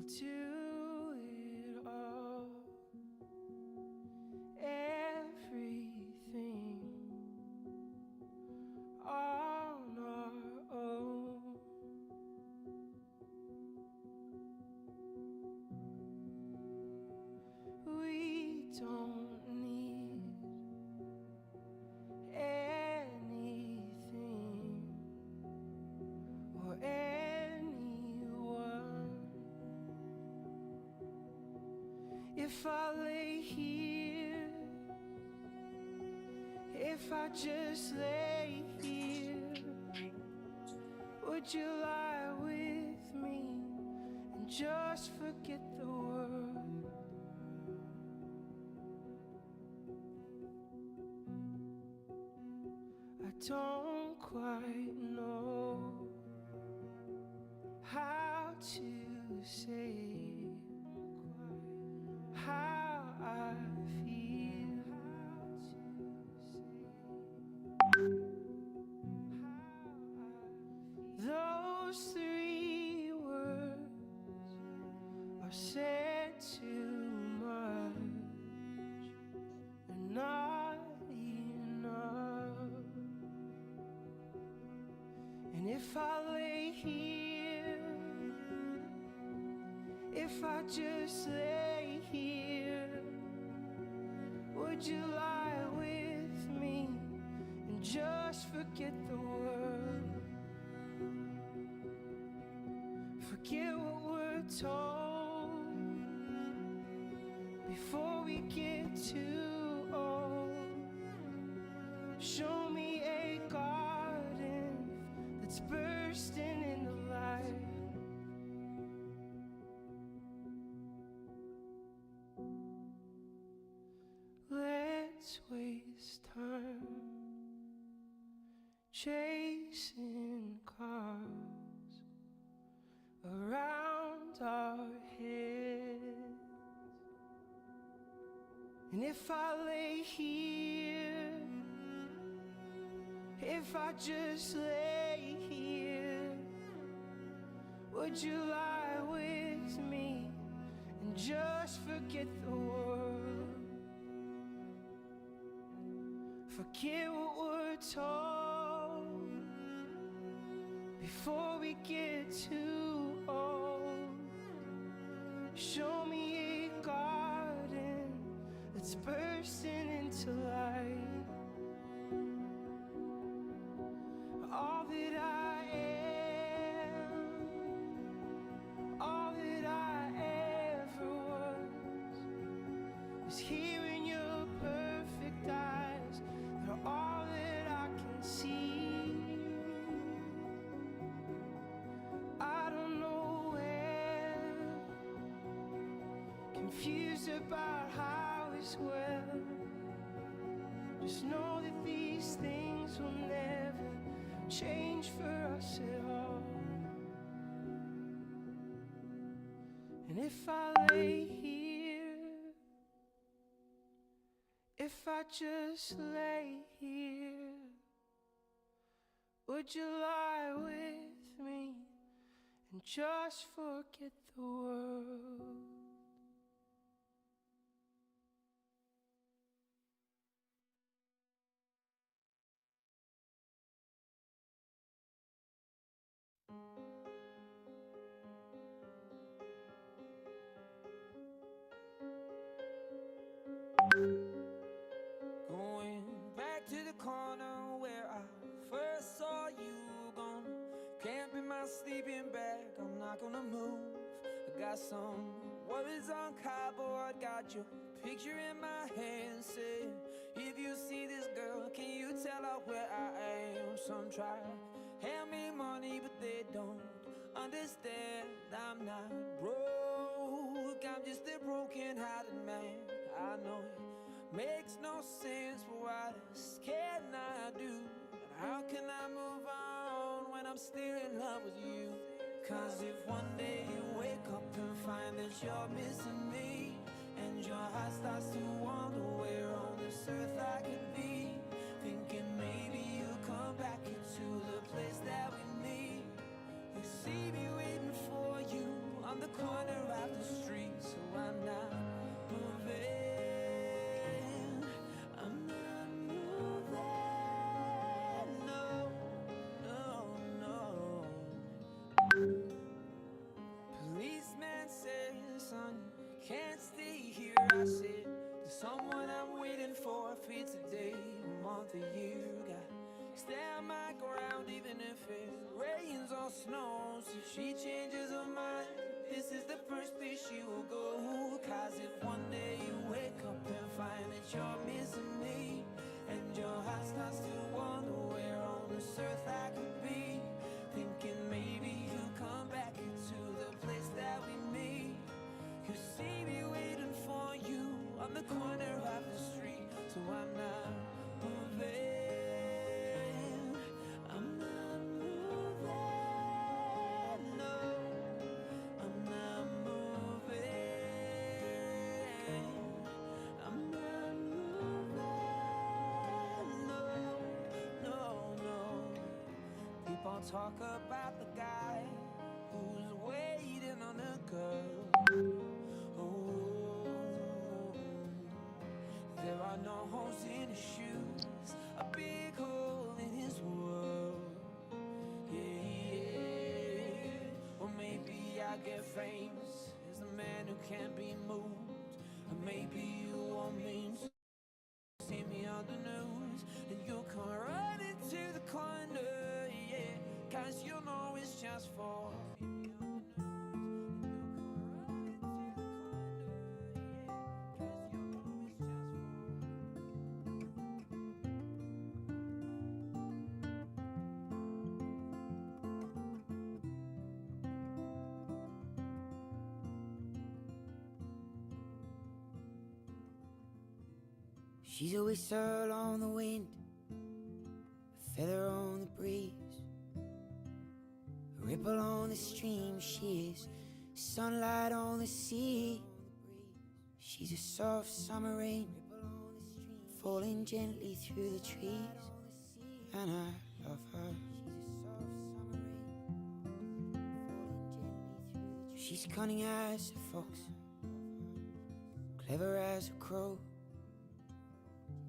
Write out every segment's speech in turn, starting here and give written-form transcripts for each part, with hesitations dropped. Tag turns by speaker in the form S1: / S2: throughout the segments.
S1: We'll do it all, everything on our own. We don't need anything or anyone. If I lay here, if I just lay here, would you lie with me and just forget the world? I don't quite know how to say how I feel. Those three words are said too much and not enough. And if I lay here, if I just lay here, would you lie with me and just forget the world? Forget what we're told before we get too old. Show me a garden that's bursting into life. Let's waste time chasing cars around our heads. And if I lay here, if I just lay here, would you lie with me and just forget the world? Forget what we're told before we get too old. Show me a garden that's bursting into life. All that I am, all that I ever was, is here in your perfect eyes. They're all that I can see. I don't know where, confused about how as well. Just know that these things will never change for us at all. And if I lay here, if I just lay here, would you lie with me and just forget the world?
S2: Going back to the corner where I first saw you, gonna camp in my sleeping bag. I'm not gonna move. I got some words on cardboard, got your picture in my hand, saying, if you see this girl, can you tell her where I am? Some try hand me money, but they don't understand. I'm not broke, I'm just a broken-hearted man. I know it makes no sense, but what else can I do? How can I move on when I'm still in love with you? Cause if one day you wake up and find that you're missing me, and your heart starts to wonder where on this earth I could be, thinking maybe you'll come back into the place that we meet. You see me waiting for you on the corner after year. Got stand my ground even if it rains or snows. If she changes her mind, this is the first place she will go. Cause if one day you wake up and find that you're missing me, and your heart starts to wonder where on this earth I could be, thinking maybe you'll come back into the place that we meet. You see me waiting for you on the corner of the street. So I'm not moving, I'm not moving, no, I'm not moving, I'm not moving, no, no, no. People talk about the guy who's waiting on a girl. Oh, there are no holes in his shoes, a big hole in his world. Yeah, yeah. Or maybe I get famous as the man who can't be moved. Or maybe you won't mean to see me on the news, and you'll come right into the corner, yeah. Cause you know it's just for
S3: She's a whistle on the wind, a feather on the breeze, a ripple on the stream. She is sunlight on the sea. She's a soft summer rain falling gently through the trees, and I love her. She's cunning as a fox, clever as a crow,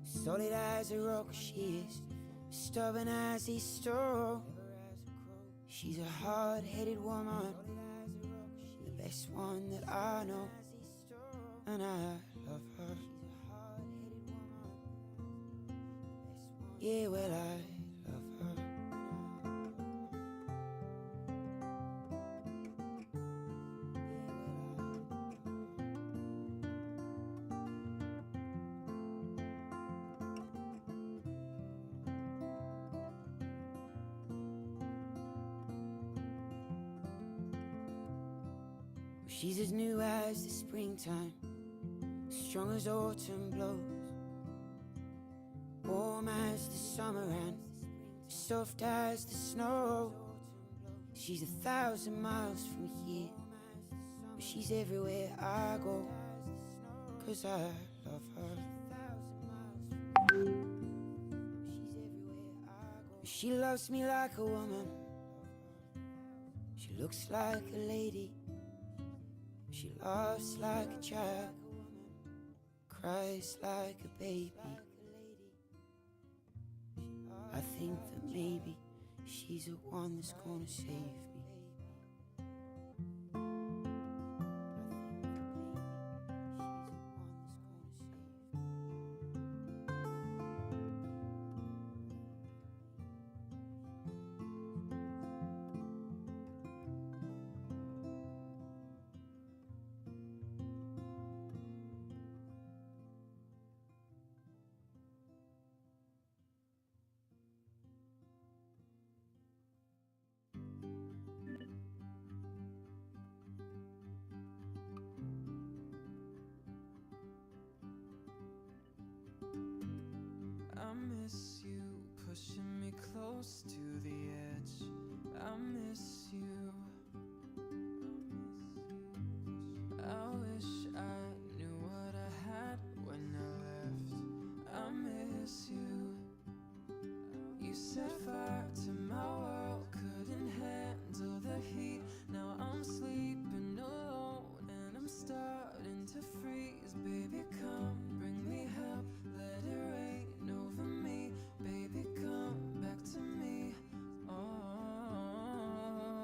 S3: solid as a rock. She is stubborn as a stone. She's a hard-headed woman, the best one that I know, and I love her. Yeah, well, I love her. She's as new as the springtime, strong as autumn blows, warm as the summer and soft as the snow. She's 1,000 miles from here, but she's everywhere I go, 'cause I love her. She loves me like a woman, she looks like a lady. She laughs like a child, cries like a baby. I think that maybe she's the one that's gonna save me.
S2: I miss you, pushing me close to the edge. I miss you. I wish I knew what I had when I left. I miss you. You set fire to my world, couldn't handle the heat. Now I'm sleeping alone and I'm starting to freeze. Baby, come bring me help, let it rain over me. Baby, come back to me. Oh,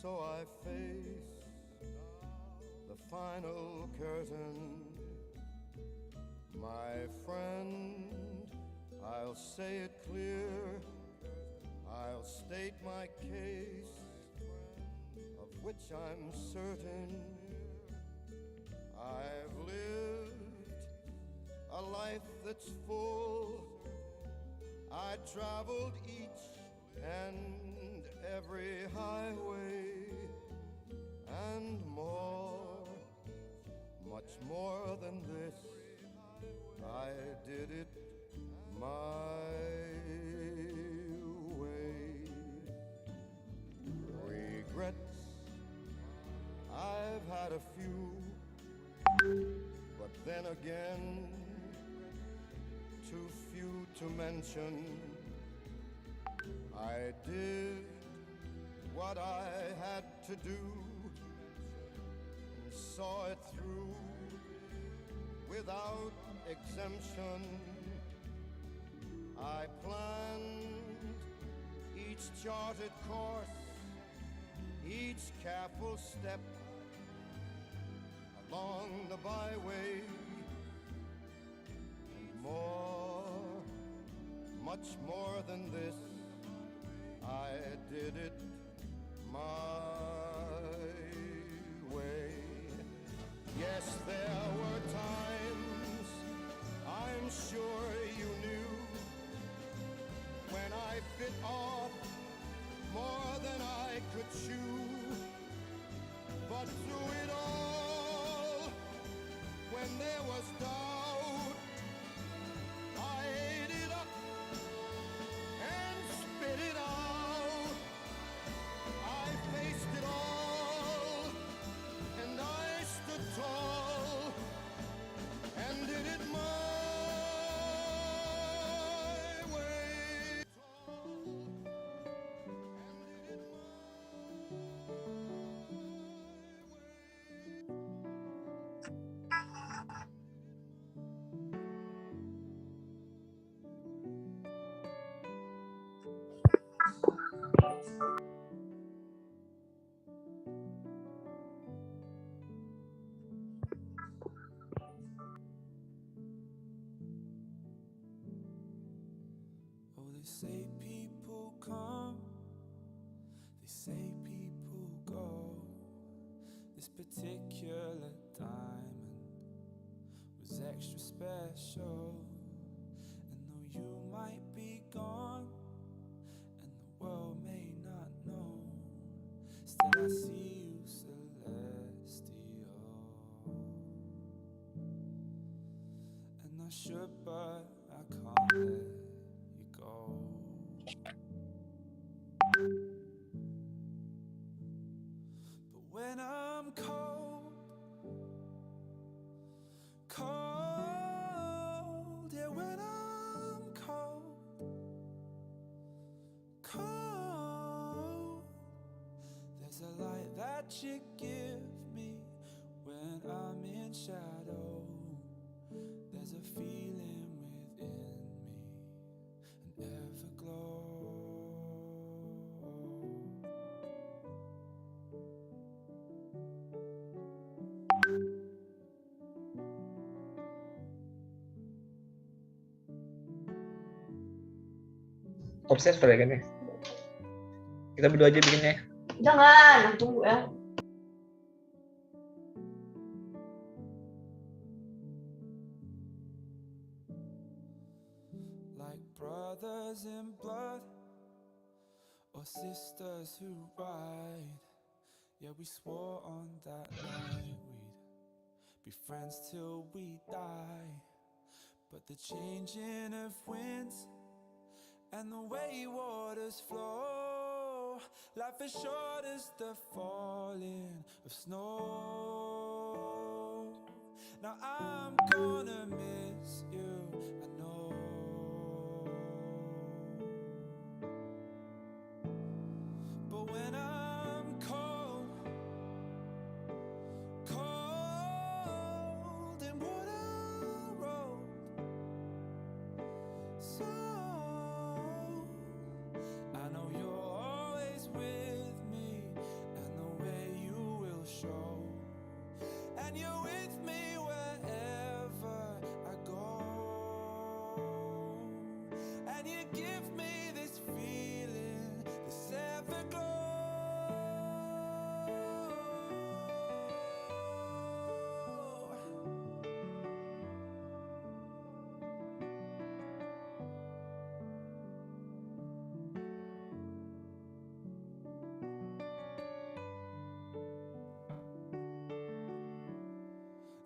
S4: So I face the final curtain. My friend, I'll say it clear, I'll state my case, of which I'm certain. I've lived a life that's full. I traveled each and every highway and more, much more than this. I did it my way. Regrets, I've had a few, but then again, too few to mention. I did what I had to do and saw it through without exemption. I planned each charted course, each careful step along the byway, and more, much more than this, I did it my way. Yes, there were times, I'm sure you knew, when I bit off more than I could chew. But through it all, when there was doubt, I ate it up and spit it out. I faced it all, and I stood tall, and did it my way.
S2: Oh, they say people come, they say people go. This particular diamond was extra special. And though you might be gone and the world may not know, still I see you celestial. And I should, but I can't let you go. But when I'm cold, cold, yeah, when I'm cold, cold, there's a light that you give me when I'm in shadow. There's a feeling within me, an everglow.
S5: Obses ya kan ya. Kita berdua aja bikinnya.
S6: Jangan, tunggu ya.
S2: Like brothers in blood or sisters who ride. Yeah, we swore on that night we'd be friends till we die. But the changing of winds and the way waters flow, life is short as the falling of snow. Now I'm gonna miss you, I know. But when I'm cold, cold and what I wrote, so I know you're always with me, and and you're with me wherever I go. And you give me this feeling, this everglow.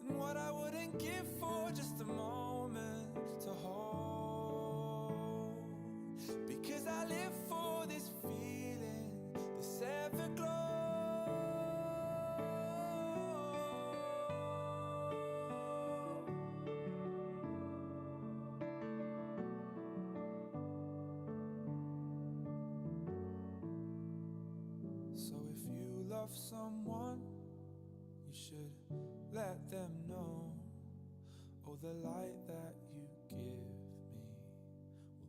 S2: And what I wouldn't give for just a moment to hold, because I live for this feeling, this everglow. So if you love someone, you should let them know. Oh, the light that you give me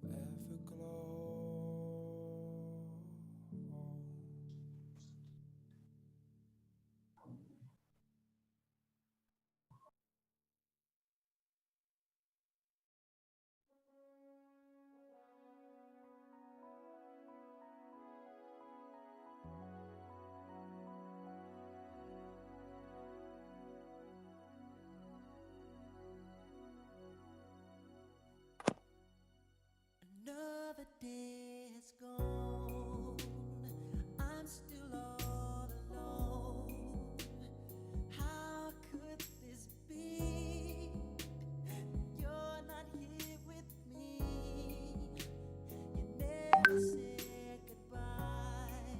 S2: will ever glow.
S1: Another day has gone. I'm still all alone. How could this be? You're not here with me. You never said goodbye.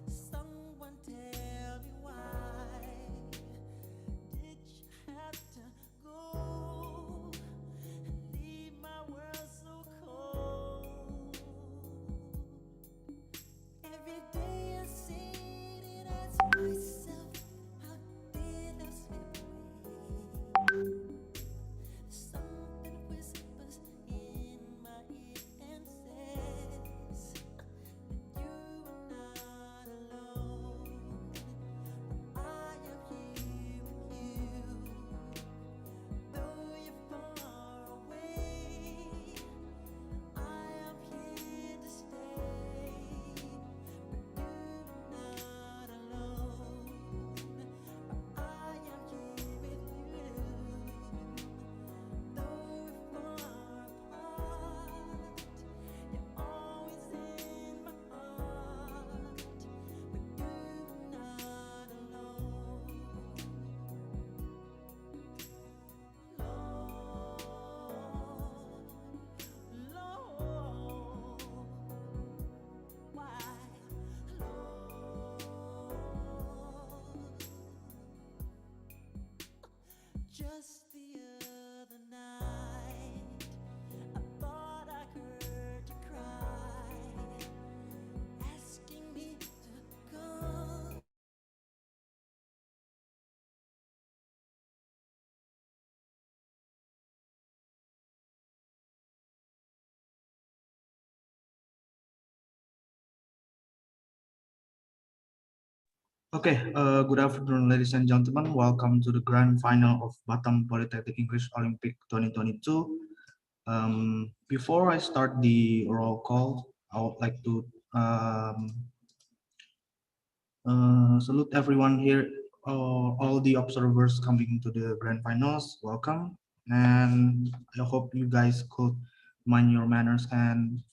S1: Someone tell me why. Did you have to go and leave my world so cold? Every day I sit and ask myself, how did I slip away? Something whispers in my ear and says that you are not alone. I am here with you, though you're far away. I am here to stay, but you're not alone. I am here with you, though we're far apart. You're always in my heart, but you're not alone. Lord, why, Lord? Just the other night, I thought I heard you cry, asking me to come.
S7: Okay, good afternoon, ladies and gentlemen. Welcome to the grand final of Batam Polytechnic English Olympic 2022. Before I start the roll call, I would like to salute everyone here, all the observers coming to the grand finals. Welcome, and I hope you guys could mind your manners and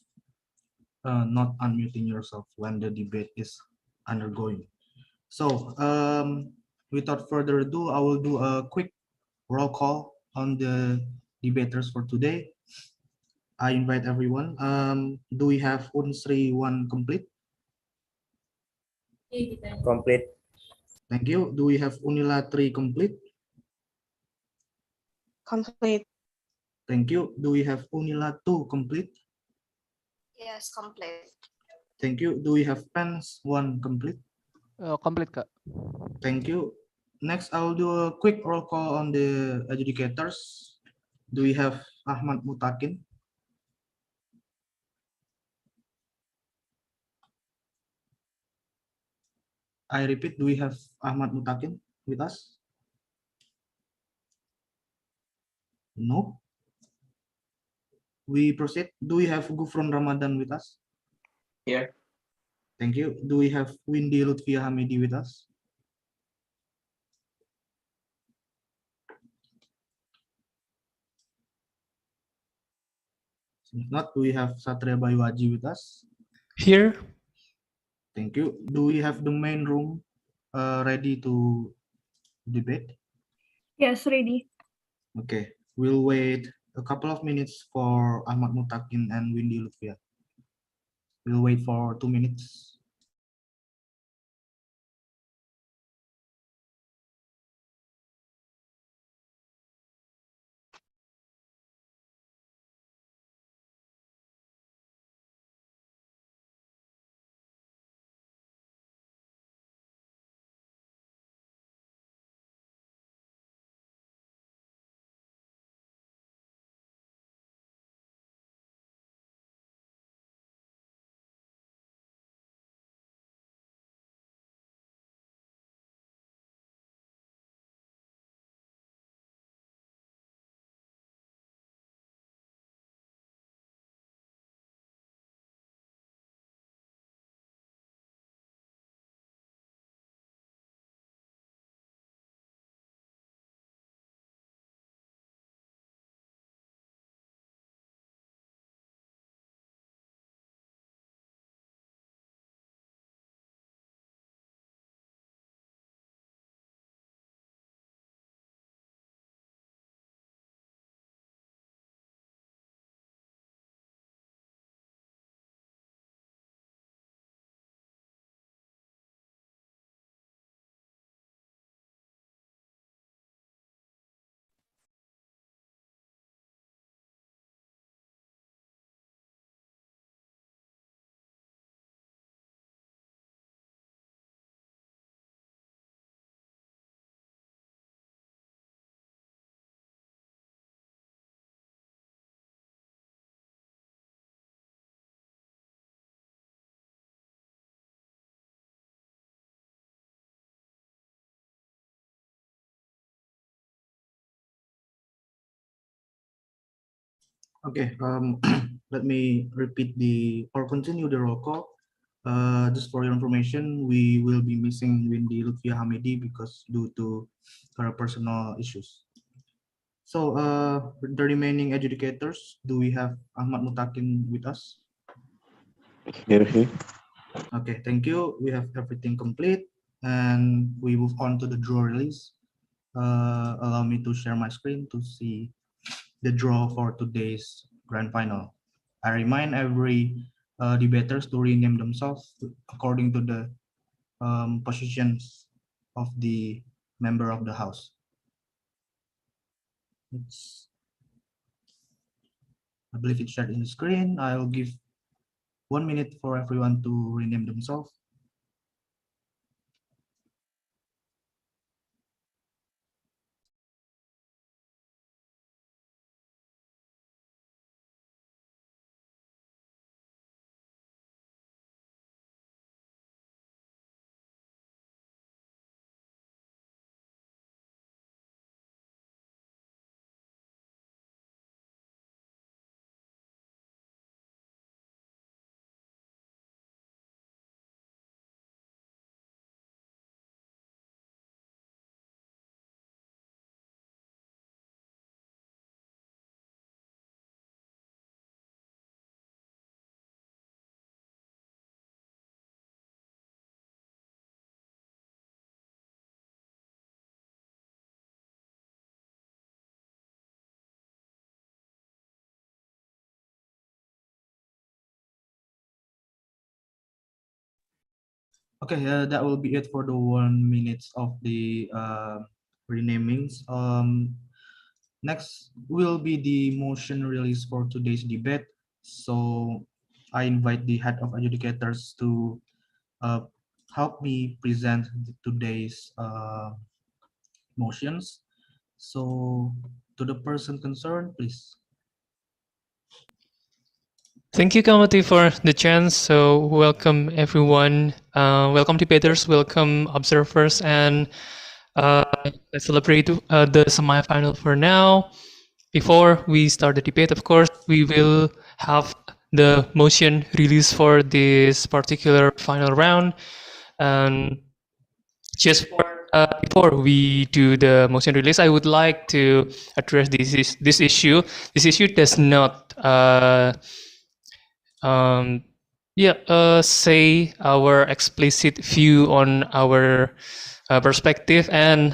S7: not unmuting yourself when the debate is undergoing. So, without further ado, I will do a quick roll call on the debaters for today. I invite everyone. Do we have Unsri one complete?
S5: Complete.
S7: Thank you. Do we have Unila 3 complete?
S8: Complete.
S7: Thank you. Do we have Unila 2 complete?
S6: Yes, complete.
S7: Thank you. Do we have Pens 1 complete?
S9: Complete, Kak.
S7: Thank you. Next, I'll do a quick roll call on the adjudicators. Do we have Ahmad Mutakin? I repeat, do we have Ahmad Mutakin with us? No. We proceed. Do we have Gufron Ramadan with us?
S5: Here.
S7: Thank you. Do we have Windy Lutfia Hamidi with us? If not, do we have Satria Bayuaji with us?
S8: Here.
S7: Thank you. Do we have the main room ready to debate?
S9: Yes, ready.
S7: Okay, we'll wait a couple of minutes for Ahmad Mutakin and Windy Lutfia. We'll wait for 2 minutes. Okay, let me repeat or continue the roll call. Just for your information, we will be missing Windy Lutfia Hamidi because due to her personal issues. So the remaining adjudicators, do we have Ahmad Mutakin with us?
S10: Here.
S7: Okay, thank you. We have everything complete and we move on to the draw release. Allow me to share my screen to see the draw for today's grand final. I remind every debaters to rename themselves according to the positions of the member of the house. I believe it's shared in the screen. I'll give 1 minute for everyone to rename themselves. Okay, that will be it for the 1 minute of the renamings. Next will be the motion release for today's debate. So I invite the head of adjudicators to help me present today's motions. So to the person concerned, please.
S8: Thank you, Kamati, for the chance. So welcome everyone. Welcome debaters, welcome observers, and let's celebrate the semifinal for now. before we start the debate, of course, we will have the motion released for this particular final round. And just before we do the motion release, I would like to address this issue. This issue does not say our explicit view on our perspective, and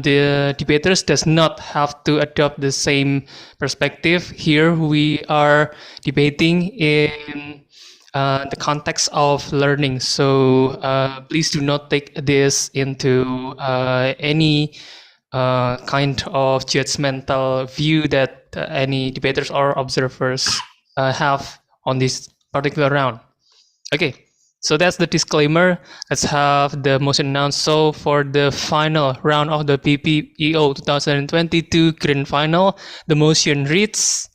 S8: the debaters does not have to adopt the same perspective. Here we are debating in the context of learning, so please do not take this into any kind of judgmental view that any debaters or observers have on this particular round. Okay, so that's the disclaimer. Let's have the motion announced. So for the final round of the BPEO 2022 Grand Final, the motion reads: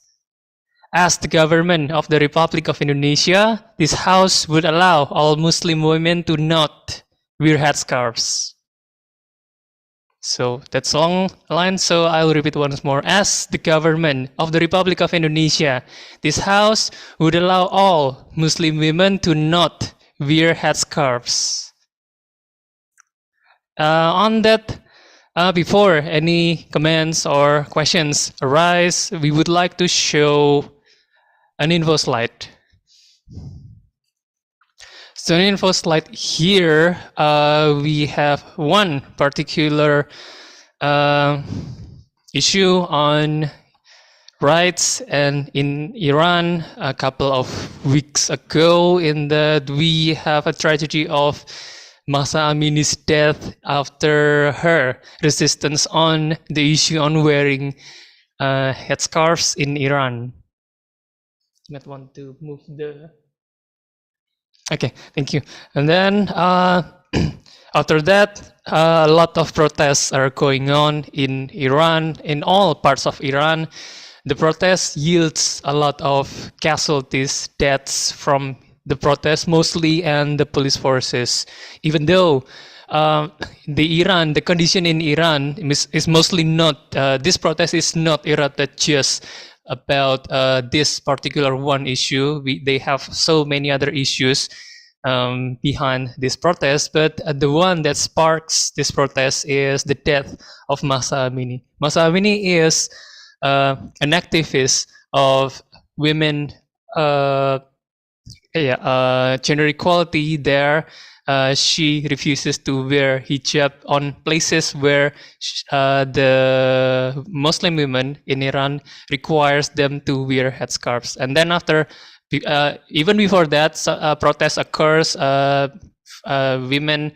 S8: as the government of the Republic of Indonesia, this House would allow all Muslim women to not wear headscarves. So that's a long line, so I'll repeat once more. As the government of the Republic of Indonesia, this House would allow all Muslim women to not wear headscarves. On that, before any comments or questions arise, we would like to show an info slide. So an info slide here, we have one particular issue on rights, and in Iran a couple of weeks ago, in that we have a tragedy of Mahsa Amini's death after her resistance on the issue on wearing headscarves in Iran. You might want to move the... Okay, thank you. And then after that, a lot of protests are going on in Iran, in all parts of Iran. The protest yields a lot of casualties, deaths from the protests mostly, and the police forces. Even though the condition in Iran is mostly not, this protest is not errated just about this particular one issue. They have so many other issues behind this protest, but the one that sparks this protest is the death of Mahsa Amini. Mahsa Amini is an activist of women, gender equality there. She refuses to wear hijab on places where the Muslim women in Iran requires them to wear headscarves. And then after, even before that, protest occurs, women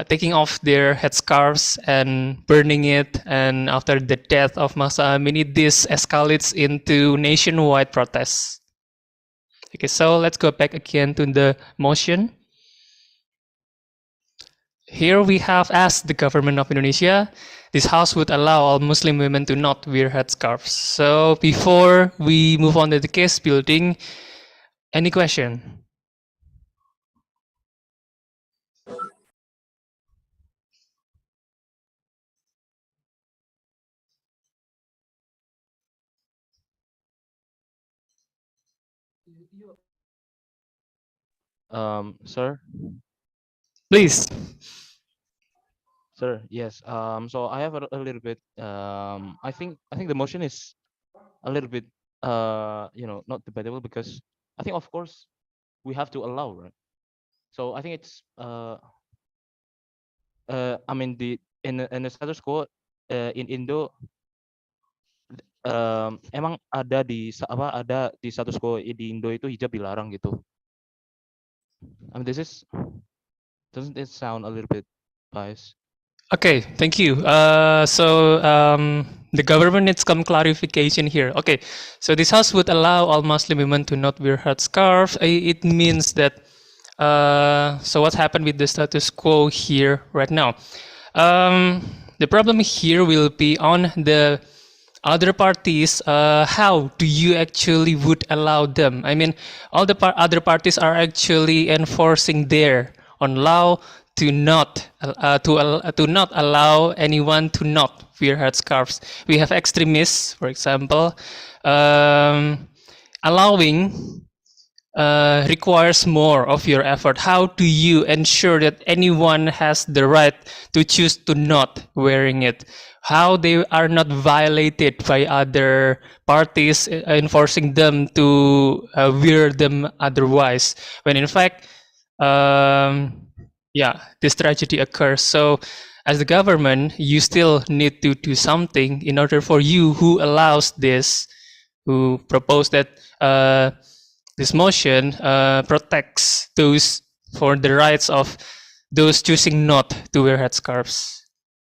S8: taking off their headscarves and burning it. And after the death of Mahsa Amini, this escalates into nationwide protests. Okay, so let's go back again to the motion. Here we have, as the government of Indonesia, this House would allow all Muslim women to not wear headscarves. So before we move on to the case building, any question?
S10: Sir,
S8: Please.
S10: sir, yes. So I have a little bit. I think the motion is a little bit, not debatable, because I think, of course, we have to allow, right? So I think it's, I mean, in the status quo in Indo, emang ada ada di status quo di Indo itu hijab dilarang gitu. I mean, doesn't it sound a little bit biased?
S8: Okay, thank you. The government needs some clarification here. Okay, so this House would allow all Muslim women to not wear headscarf. It means that, so what happened with the status quo here right now? The problem here will be on the other parties. How do you actually would allow them? I mean, all the other parties are actually enforcing their own law to not to not allow anyone to not wear headscarves. We have extremists, for example, allowing requires more of your effort. How do you ensure that anyone has the right to choose to not wearing it? How they are not violated by other parties enforcing them to wear them otherwise, when in fact, yeah, this tragedy occurs. So as the government, you still need to do something in order for you who allows this, who propose that this motion protects those for the rights of those choosing not to wear headscarves.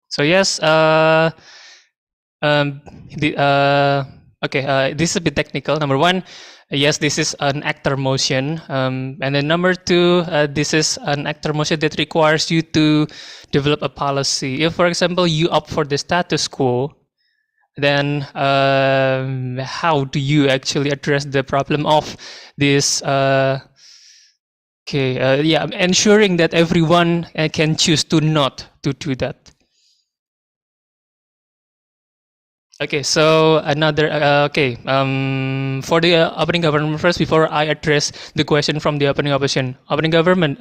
S8: So yes, this is a bit technical. Number one, yes, this is an actor motion, and then number two, this is an actor motion that requires you to develop a policy. If, for example, you opt for the status quo, then how do you actually address the problem of this? Ensuring that everyone can choose to not to do that. Okay, so another for the opening government first, before I address the question from the opening opposition. Opening government,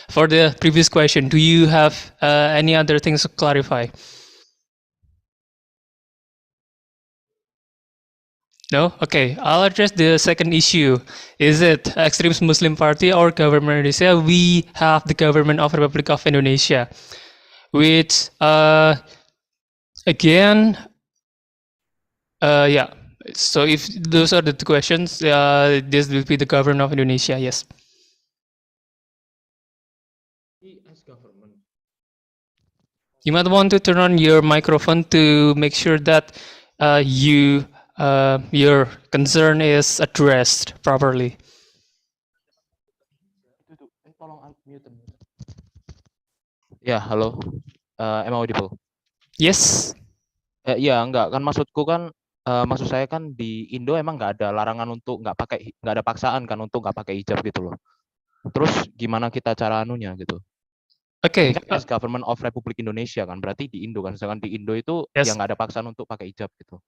S8: for the previous question, do you have any other things to clarify? No? Okay, I'll address the second issue. Is it extremist Muslim party or government Indonesia? We have the government of Republic of Indonesia, which again, yeah. So if those are the two questions, this will be the government of Indonesia. Yes.
S10: As government.
S8: You might want to turn on your microphone to make sure that your concern is addressed properly.
S10: Ya, halo. Am I audible?
S8: Yes.
S10: Ya, enggak kan maksudku kan maksud saya kan di Indo emang nggak ada larangan untuk nggak ada paksaan kan untuk nggak pakai hijab gitu loh. Terus gimana kita cara anunya gitu?
S8: Oke.
S10: Kan as government of Republik Indonesia kan berarti di Indo kan, sedangkan di Indo itu yang nggak ada paksaan untuk pakai hijab gitu.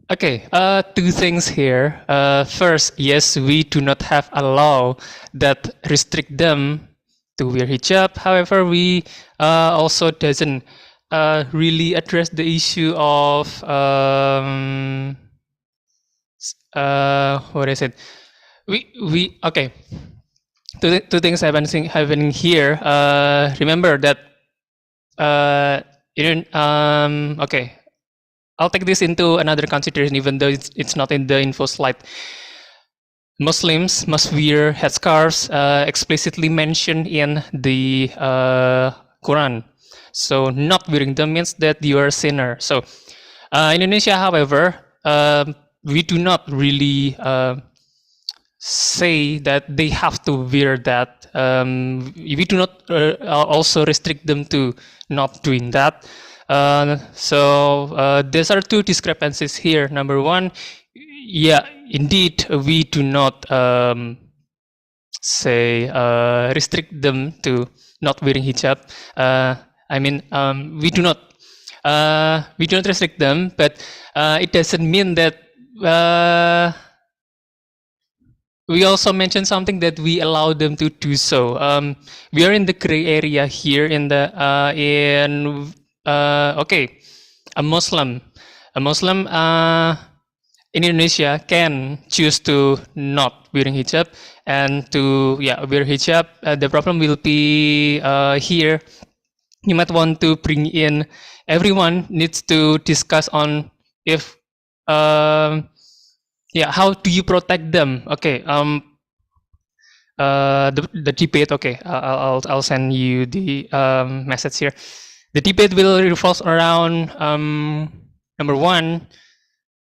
S8: Okay, two things here. First, yes, we do not have a law that restrict them to wear hijab. However, we also doesn't really address the issue of what is it? We okay. Two things happening here. Remember that okay. I'll take this into another consideration, even though it's not in the info slide. Muslims must wear headscarves, explicitly mentioned in the Quran. So not wearing them means that you are a sinner. So Indonesia, however, we do not really say that they have to wear that. We do not also restrict them to not doing that. So there are two discrepancies here. Number one, yeah, indeed, we do not restrict them to not wearing hijab. I mean, we do not restrict them, but it doesn't mean that we also mentioned something that we allow them to do so. We are in the gray area here in the okay, a Muslim in Indonesia can choose to not wearing hijab and to wear hijab. The problem will be here. You might want to bring in everyone needs to discuss on if how do you protect them? Okay, the debate. Okay, I'll send you the message here. The debate will revolve around number one,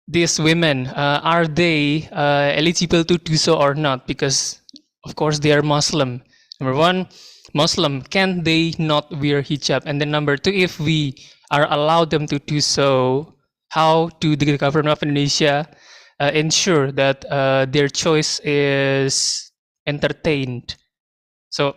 S8: these women, are they eligible to do so or not? Because of course they are Muslim. Number one, Muslim, can they not wear hijab? And then number two, if we are allowed them to do so, how do the government of Indonesia ensure that their choice is entertained? So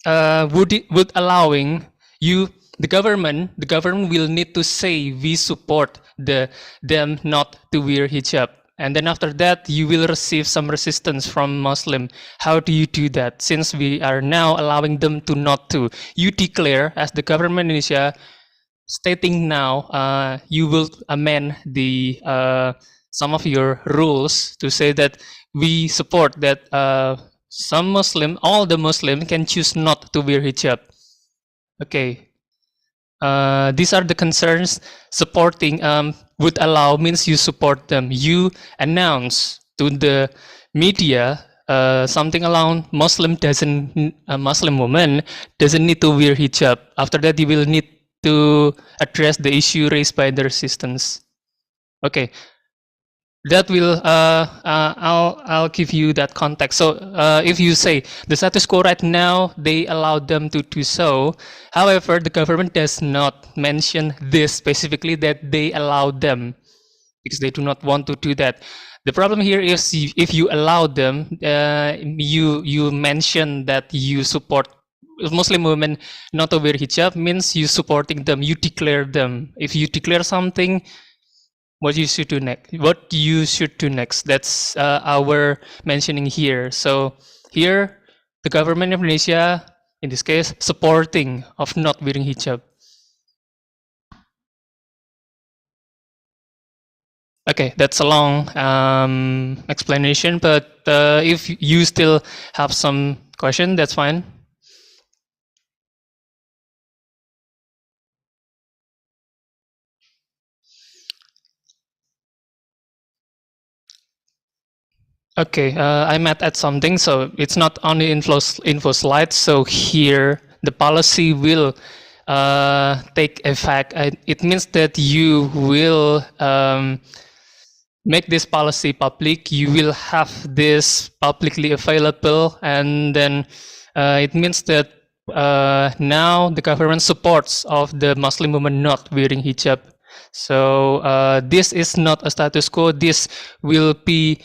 S8: would allowing you, the government will need to say we support them not to wear hijab, and then after that you will receive some resistance from Muslim. How do you do that, since we are now allowing them to not to? You declare as the government Indonesia, stating now you will amend the some of your rules to say that we support that some Muslim, all the Muslim can choose not to wear hijab. Okay, these are the concerns. Supporting would allow means you support them. You announce to the media something along Muslim woman doesn't need to wear hijab. After that, you will need to address the issue raised by the resistance. Okay, that will I'll give you that context. So if you say the status quo right now, they allowed them to do so. However, the government does not mention this specifically, that they allowed them, because they do not want to do that. The problem here is if you allow them, you mention that you support Muslim women not to wear hijab, means you supporting them, you declare them. If you declare something, what you should do next, that's our mentioning here. So here the government of Indonesia, in this case, supporting of not wearing hijab. Okay, that's a long explanation, but if you still have some question, that's fine. Okay, I might add something. So it's not only info slides. So here the policy will take effect. It means that you will make this policy public. You will have this publicly available, and then it means that now the government supports of the Muslim woman not wearing hijab. So this is not a status quo. This will be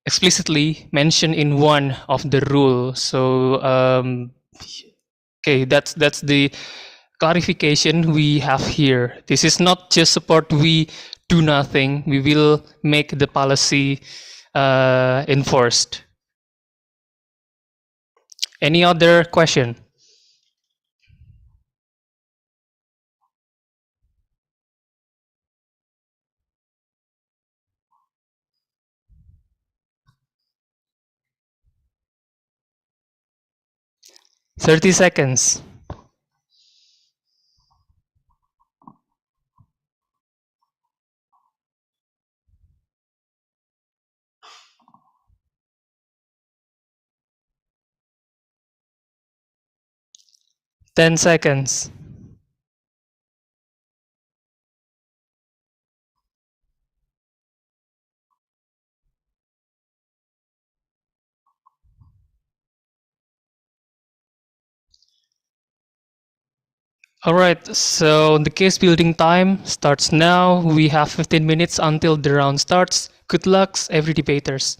S8: explicitly mentioned in one of the rules. So okay, that's the clarification we have here. This is not just support, we do nothing. We will make the policy enforced. Any other question? Thirty seconds. Ten seconds. All right, so the case building time starts now. We have 15 minutes until the round starts. Good luck, every debaters.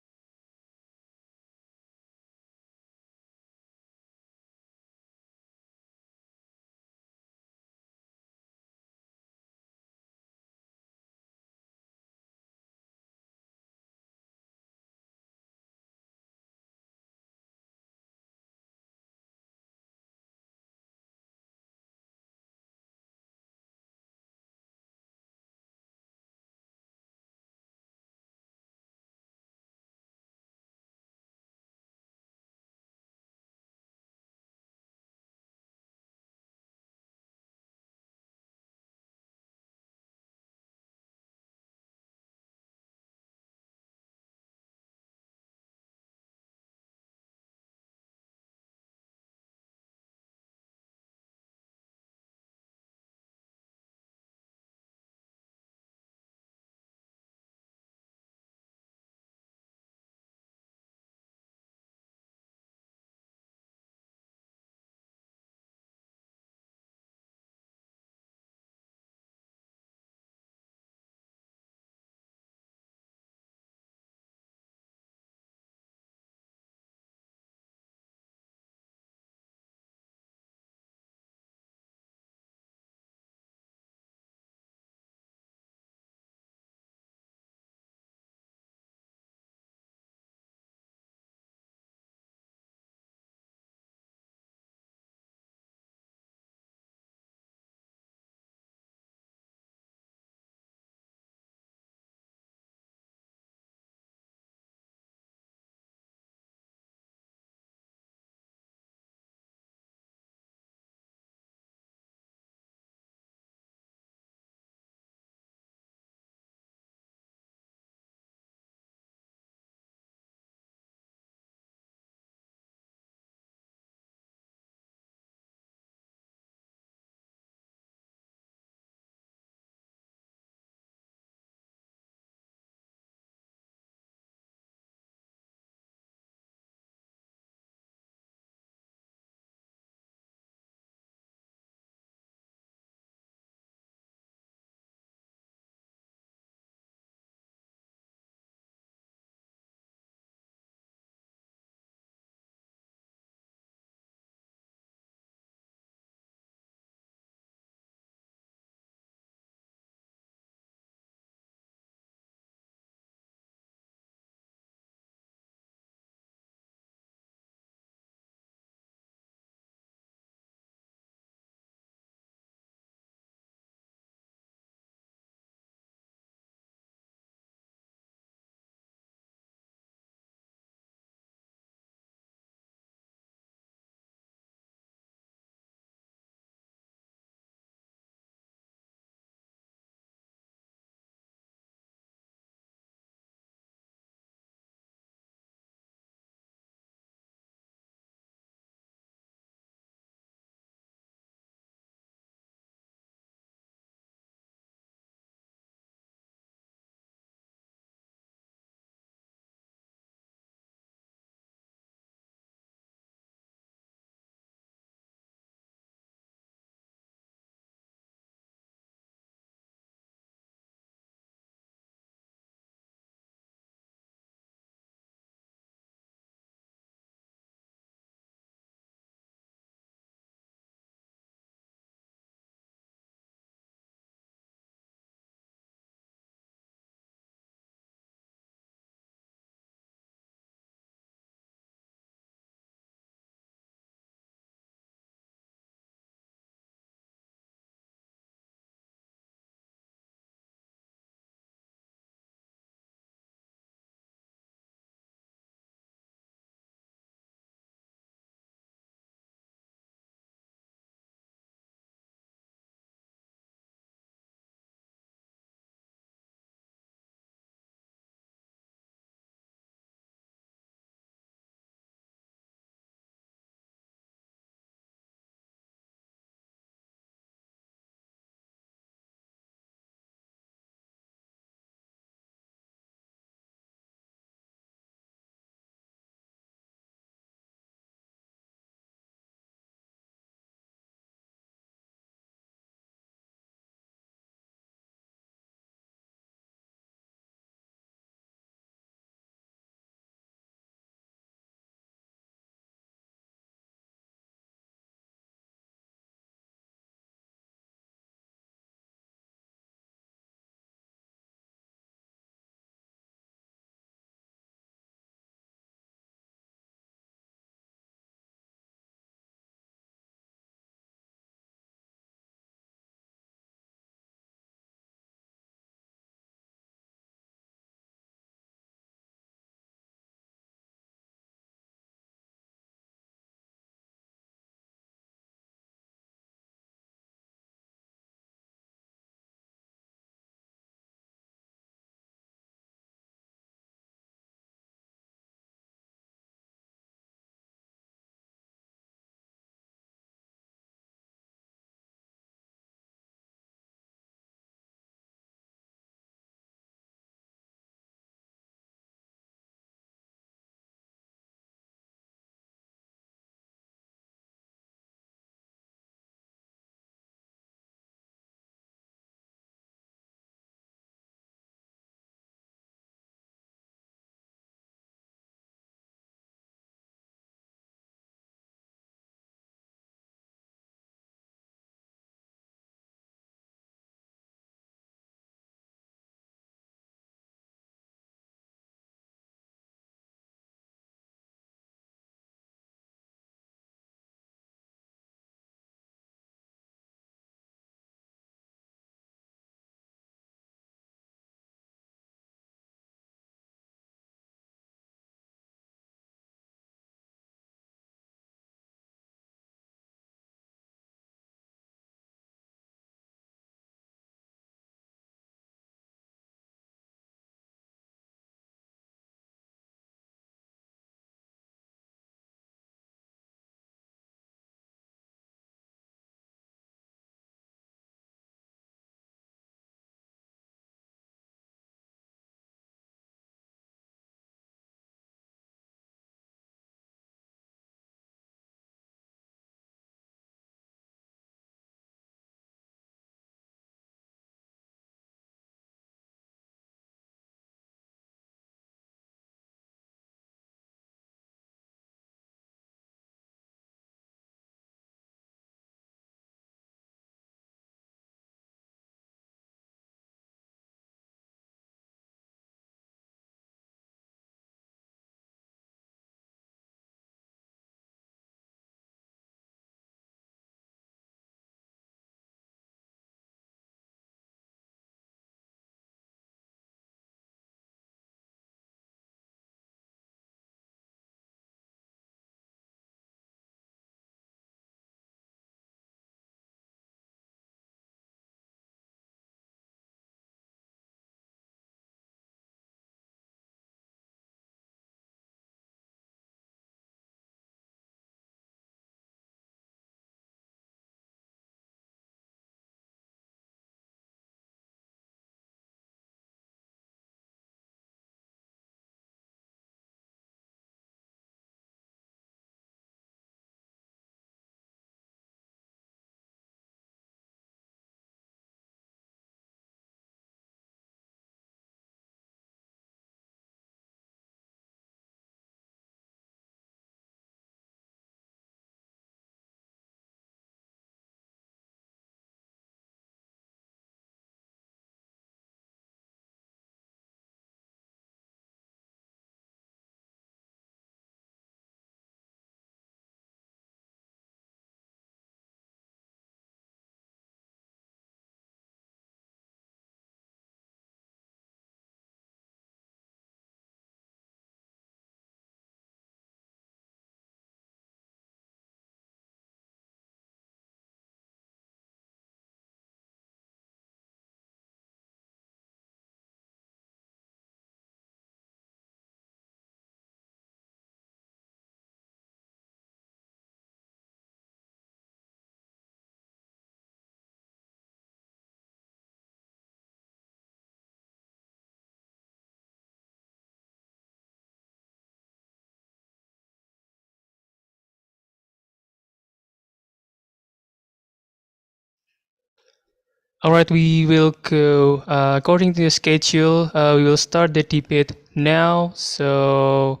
S8: All right, we will go according to the schedule. We will start the debate now. So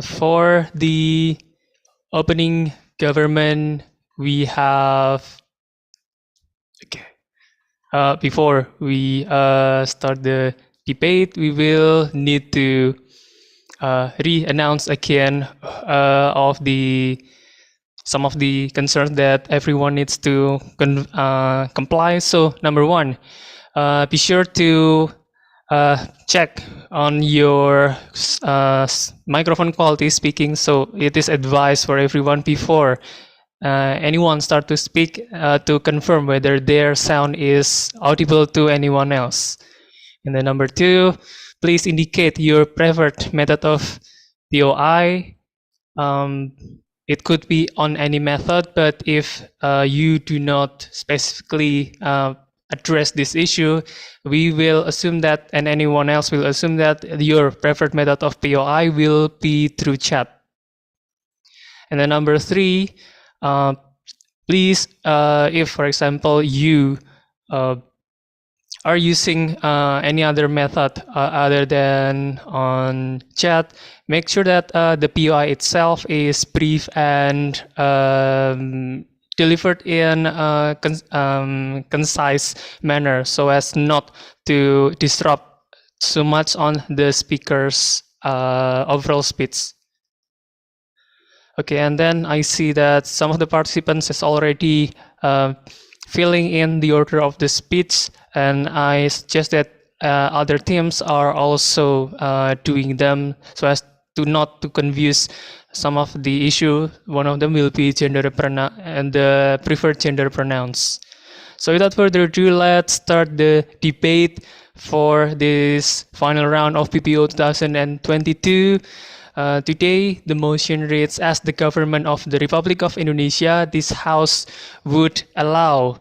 S8: for the opening government, we have okay. Before we start the debate, we will need to re-announce again of the some of the concerns that everyone needs to comply. So number one, be sure to check on your microphone quality speaking. So it is advised for everyone before anyone start to speak to confirm whether their sound is audible to anyone else. And then number two, please indicate your preferred method of POI. It could be on any method, but if you do not specifically address this issue, we will assume that, and anyone else will assume that your preferred method of POI will be through chat. And then number three, please, if for example you are using any other method other than on chat, make sure that the POI itself is brief and delivered in a concise manner so as not to disrupt so much on the speaker's overall speech. Okay, and then I see that some of the participants is already filling in the order of the speech, and I suggest that other teams are also doing them so as to not to confuse some of the issue. One of them will be gender pronoun and the preferred gender pronouns. So without further ado, let's start the debate for this final round of BPEO 2022. Today, the motion reads, as the government of the Republic of Indonesia, this House would allow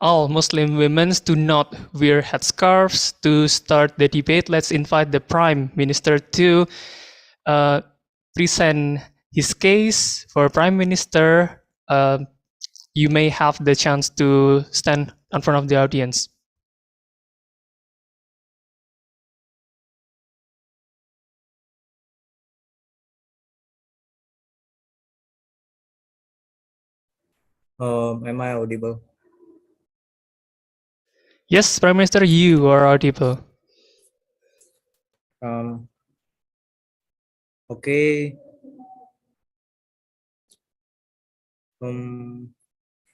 S8: all Muslim women to not wear headscarves. To start the debate, let's invite the Prime Minister to present his case. For Prime Minister, you may have the chance to stand in front of the audience.
S11: Am I audible?
S8: Yes, Prime Minister, you are audible.
S11: Okay.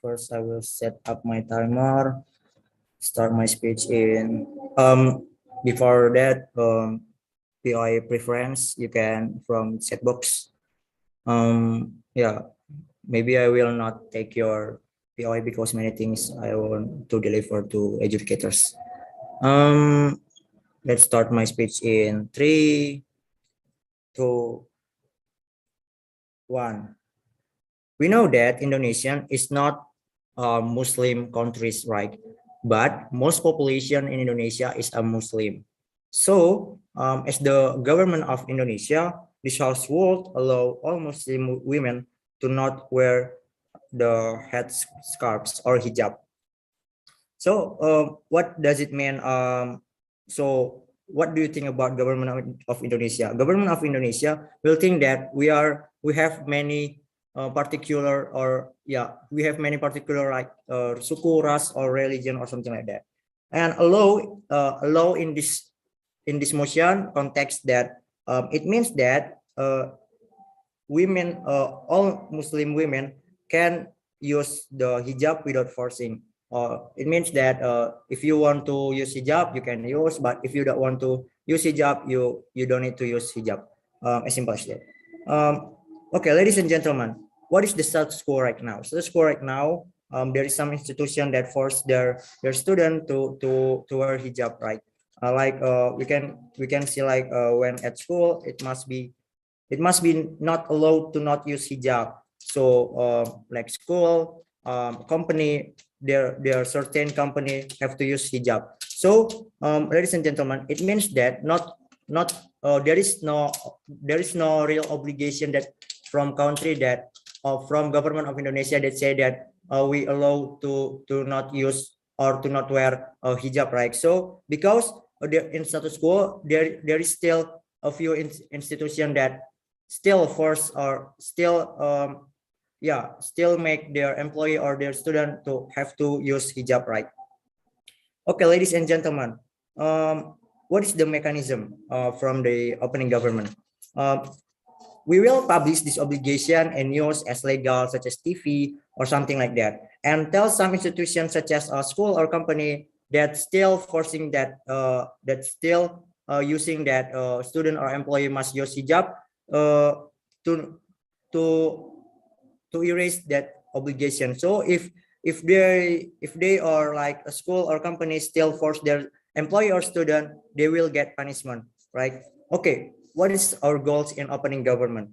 S11: First I will set up my timer, start my speech in before that POI preference you can from chat box. Yeah, maybe I will not take your POI because many things I want to deliver to educators. Let's start my speech in 3, 2, 1. We know that Indonesia is not a Muslim countries, right? But most population in Indonesia is a Muslim. So, as the government of Indonesia, this house would allow all Muslim women to not wear the head scarves or hijab. So, what does it mean? So, what do you think about government of Indonesia? Government of Indonesia will think that we have many particular or we have many particular like suku, ras, or religion or something like that, and allow in this motion context that it means that women, all Muslim women can use the hijab without forcing. It means that if you want to use hijab, you can use, but if you don't want to use hijab, you don't need to use hijab. As simple as that. Okay, ladies and gentlemen, what is the status quo right now? Status quo right now, there is some institution that force their student to wear hijab, right? We can see like when at school it must be not allowed to not use hijab. So like school, company, there are certain company have to use hijab. So ladies and gentlemen, it means that there is no real obligation that from country that from government of Indonesia that say that we allow to not use or to not wear a hijab, right? So because in status quo, there is still a few institution that still force or still still make their employee or their student to have to use hijab, right? Okay, ladies and gentlemen, what is the mechanism from the opening government? We will publish this obligation and news as legal, such as TV or something like that, and tell some institutions such as a school or company that still forcing that still using that student or employee must use hijab to to to erase that obligation. So if they are like a school or company still force their employee or student, they will get punishment, right? Okay, what is our goals in opening government?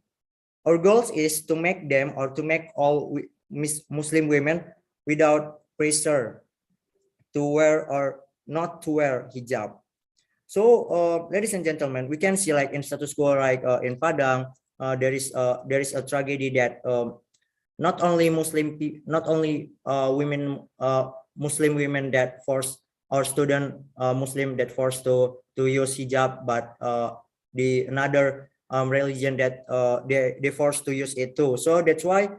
S11: Our goals is to make them or to make all Muslim women without pressure to wear or not to wear hijab. So, ladies and gentlemen, we can see like in status quo, like in Padang, there is a tragedy that not only not only women, Muslim women that force or student Muslim that forced to use hijab, but the another religion that they forced to use it too. So that's why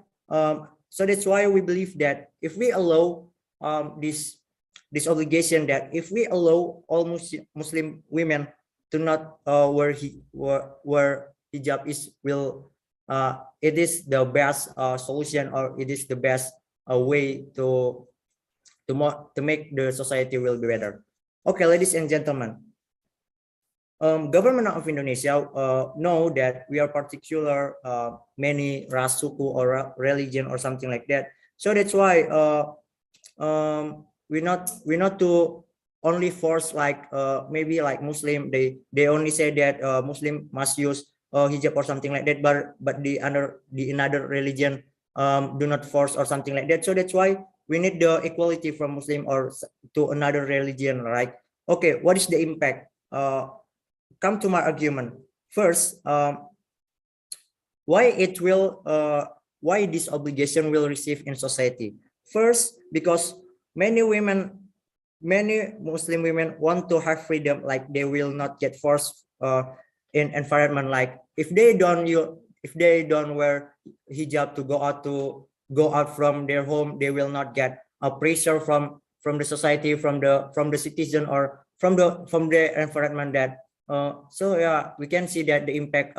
S11: we believe that if we allow this obligation, that if we allow all Muslim women to not wear hijab, it is the best solution, or it is the best way to make the society will be better. Okay, ladies and gentlemen, government of Indonesia know that we are particular many ras, suku, or religion or something like that. So that's why we're not to only force like maybe like Muslim, they only say that Muslim must use hijab or something like that, but the another religion do not force or something like that. So that's why we need the equality from Muslim or to another religion, right? Okay, what is the impact? Come to my argument first. Why this obligation will receive in society? First, because many Muslim women want to have freedom, like they will not get forced in environment, like if they don't wear hijab to go out from their home, they will not get a pressure from the society, from the citizen, or from the environment that so yeah, we can see that the impact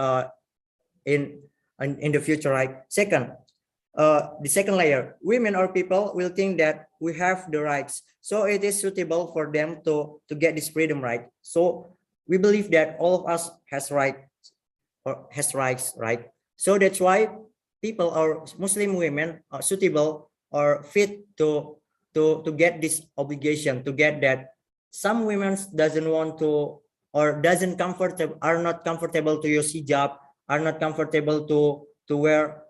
S11: in the future, right? Second, the second layer, women or people will think that we have the rights, so it is suitable for them to get this freedom, right? So we believe that all of us has rights, right? So that's why people or Muslim women are suitable or fit to get this obligation, to get that. Some women doesn't want to, or are not comfortable to use hijab, are not comfortable to wear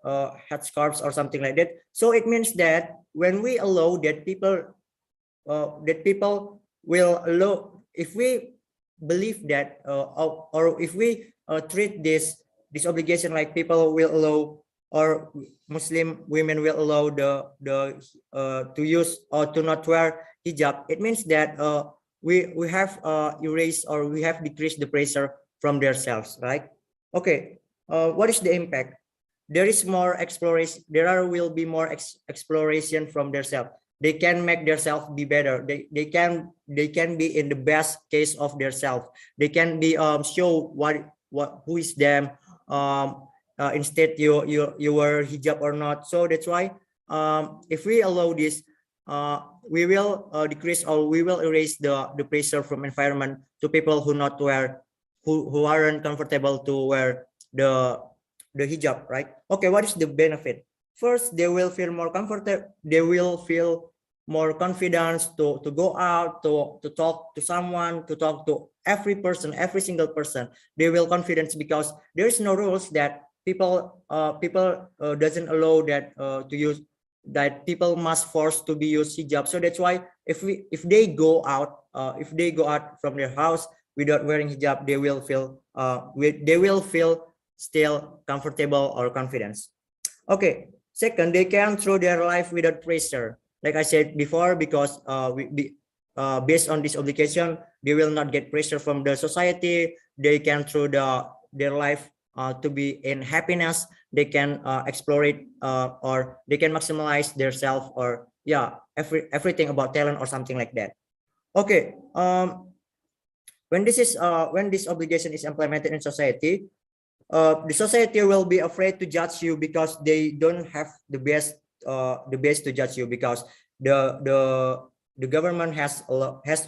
S11: headscarves or something like that. So it means that when we allow that people will allow, if we believe that or if we treat this obligation like people will allow, or Muslim women will allow to use or to not wear hijab, it means that we have erased, or we have decreased the pressure from themselves, right? Okay, what is the impact? There is more exploration. Will be more exploration from themselves. They can make themselves be better. They can be in the best case of themselves. They can be show who is them. Instead you wear hijab or not. So that's why if we allow this, we will decrease, or we will erase the pressure from environment to people who aren't comfortable to wear the hijab, right? Okay, what is the benefit? First, they will feel more comfortable. They will feel more confidence to go out, to talk to someone, to talk to every single person. They will confidence because there is no rules that people doesn't allow that to use, that people must force to be use hijab. So that's why if they go out from their house without wearing hijab, they will feel still comfortable or confidence. Okay, second, they can through their life without pressure. like I said before, because based on this obligation, they will not get pressure from the society. They can through their life to be in happiness. They can explore it, or they can maximize their self, or yeah, everything about talent or something like that. Okay. When this obligation is implemented in society, the society will be afraid to judge you because they don't have the best to judge you, because the the the government has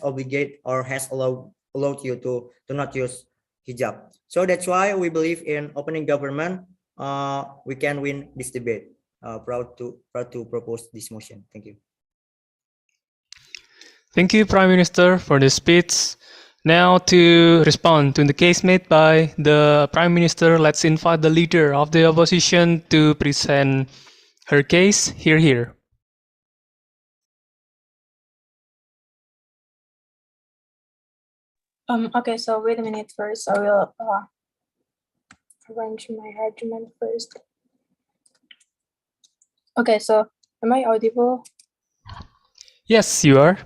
S11: obligate or has allowed you to not use hijab. So that's why we believe in opening government. We can win this debate. Proud to propose this motion. Thank you.
S8: Thank you, Prime Minister, for the speech. Now, to respond to the case made by the Prime Minister, let's invite the leader of the opposition to present her case. Here.
S9: Okay, so wait a minute first. I will arrange my argument first. Okay, so am I audible?
S8: Yes, you are.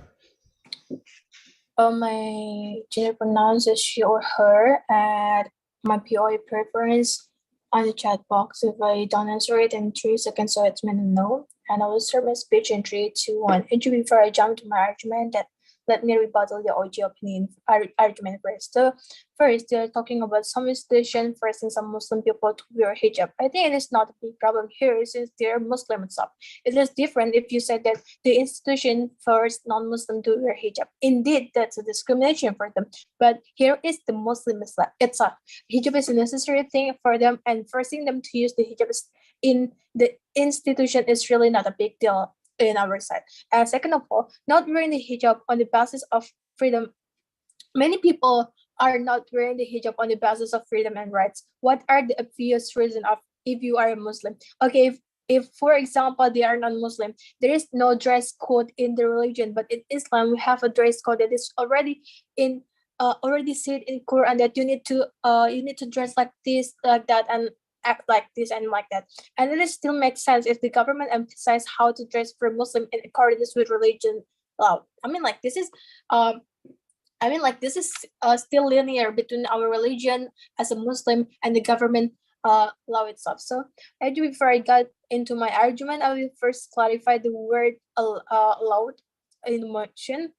S9: My gender pronouns is she or her, and my POA preference on the chat box. If I don't answer it in 3 seconds, so it's meant no. And I will start my speech in 3, 2, 1. And before I jump to my argument, that let me rebuttal the OG opinion argument first. So first, they're talking about some institution forcing some Muslim people to wear hijab. I think it is not a big problem here since they're Muslim and stuff. It is different if you said that the institution forced non-Muslim to wear hijab. Indeed, that's a discrimination for them. But here is the Muslim Islam itself. Hijab is a necessary thing for them, and forcing them to use the hijab in the institution is really not a big deal in our side. And second of all, not wearing the hijab on the basis of freedom. Many people are not wearing the hijab on the basis of freedom and rights. What are the obvious reason of if you are a Muslim? Okay, if for example they are non-Muslim, there is no dress code in the religion, but in Islam we have a dress code that is already said in Quran that you need to dress like this, like that, and act like this and like that. And it still makes sense if the government emphasize how to dress for Muslim in accordance with religion law. I mean, like this is still linear between our religion as a Muslim and the government law itself. So before I got into my argument, I will first clarify the word allowed in motion.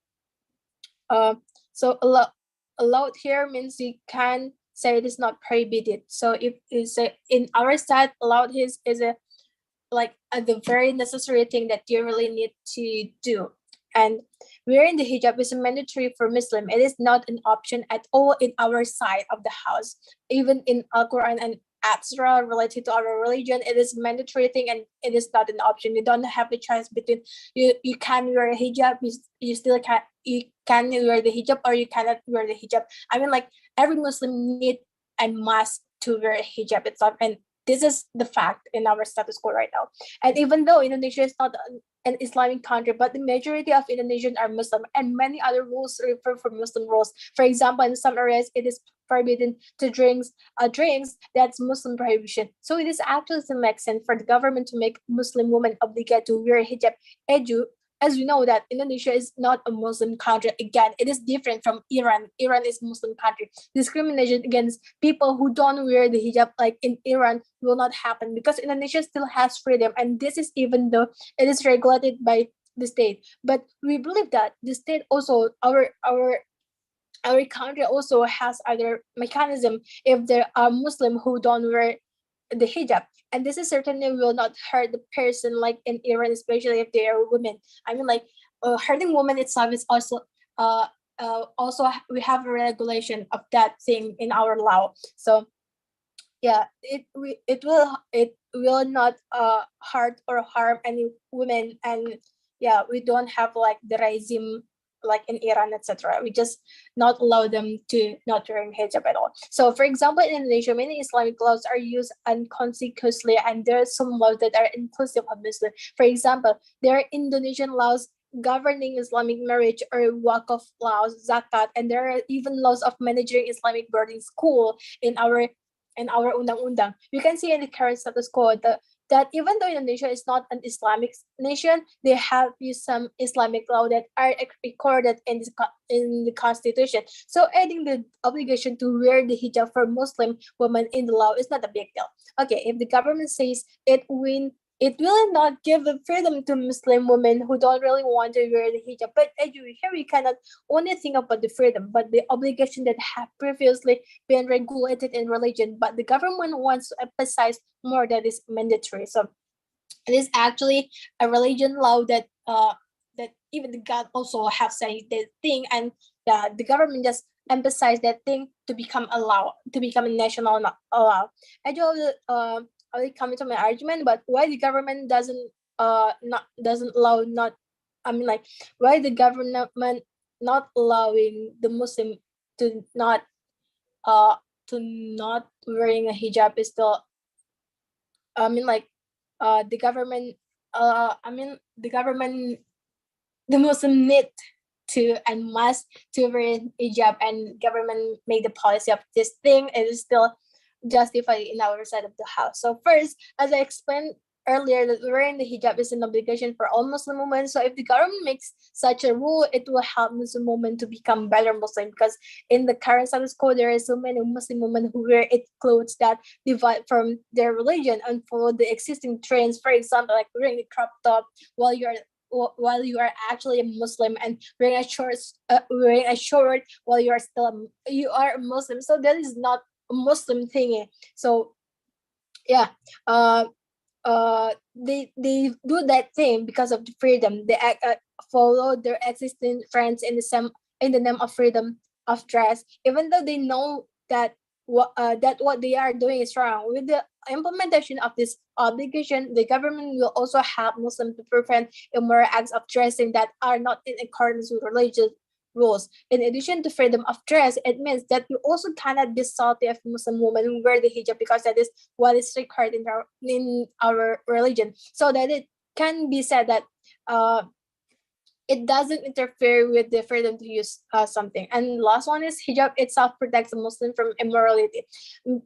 S9: So allowed here means you can say it is not prohibited. So if is in our side, allowed is a the very necessary thing that you really need to do. And wearing the hijab is mandatory for Muslim. It is not an option at all in our side of the house. Even in Al-Quran and etc. related to our religion, it is mandatory thing and it is not an option. You don't have a choice between you can wear a hijab, you still can wear the hijab, or you cannot wear the hijab. I mean, like every Muslim need and must to wear a hijab itself, and this is the fact in our status quo right now. And even though Indonesia is not an Islamic country, but the majority of Indonesians are Muslim, and many other rules refer for Muslim rules. For example, in some areas, it is forbidden to drinks that's Muslim prohibition. So it is actually to make sense for the government to make Muslim women obligated to wear hijab. As we know that Indonesia is not a Muslim country. Again, it is different from Iran. Iran is a Muslim country. Discrimination against people who don't wear the hijab like in Iran will not happen because Indonesia still has freedom. And this is even though it is regulated by the state. But we believe that the state also, our country also has other mechanism if there are Muslim who don't wear the hijab, and this is certainly will not hurt the person like in Iran, especially if they are women. I mean, like hurting women itself is also we have a regulation of that thing in our law. So yeah, it will not hurt or harm any women, and yeah, we don't have like the regime like in Iran, etc. We just not allow them to not wearing hijab at all. So, for example, in Indonesia, many Islamic laws are used inconsequently, and there are some laws that are inclusive of Muslim. For example, there are Indonesian laws governing Islamic marriage or wakaf laws, zakat, and there are even laws of managing Islamic boarding school in our undang-undang. You can see in the current status quo that even though Indonesia is not an Islamic nation, they have used some Islamic law that are recorded in the constitution. So adding the obligation to wear the hijab for Muslim women in the law is not a big deal. Okay, if the government says it will not give the freedom to Muslim women who don't really want to wear the hijab. But here we cannot only think about the freedom, but the obligation that have previously been regulated in religion. But the government wants to emphasize more that is mandatory. So it is actually a religion law that that even the God also have said that thing, and the government just emphasize that thing to become a law, to become a national law. I will come into my argument, but why the government doesn't allow not, I mean, like, why the government not allowing the Muslim to not wearing a hijab is still, I mean, like, the government the government, the Muslim need to and must to wear hijab, and government made the policy of this thing. It is still justified in our side of the house. So first, as I explained earlier, that wearing the hijab is an obligation for all Muslim women. So if the government makes such a rule, it will help Muslim women to become better Muslim, because in the current status quo, there are so many Muslim women who wear clothes that divide from their religion and follow the existing trends. For example, like wearing a crop top while you are actually a Muslim, and wearing a short while you are a Muslim. So that is not a Muslim thing. So yeah, they do that thing because of the freedom. They follow their existing trends in the name of freedom of dress, even though they know that what they are doing is wrong. With the implementation of this obligation, the government will also help Muslims to prevent immoral acts of dressing that are not in accordance with religious rules. In addition to freedom of dress, it means that you also cannot be salty of Muslim women who wear the hijab, because that is what is required in our religion. So that it can be said that it doesn't interfere with the freedom to use something. And last one is hijab itself protects a Muslim from immorality.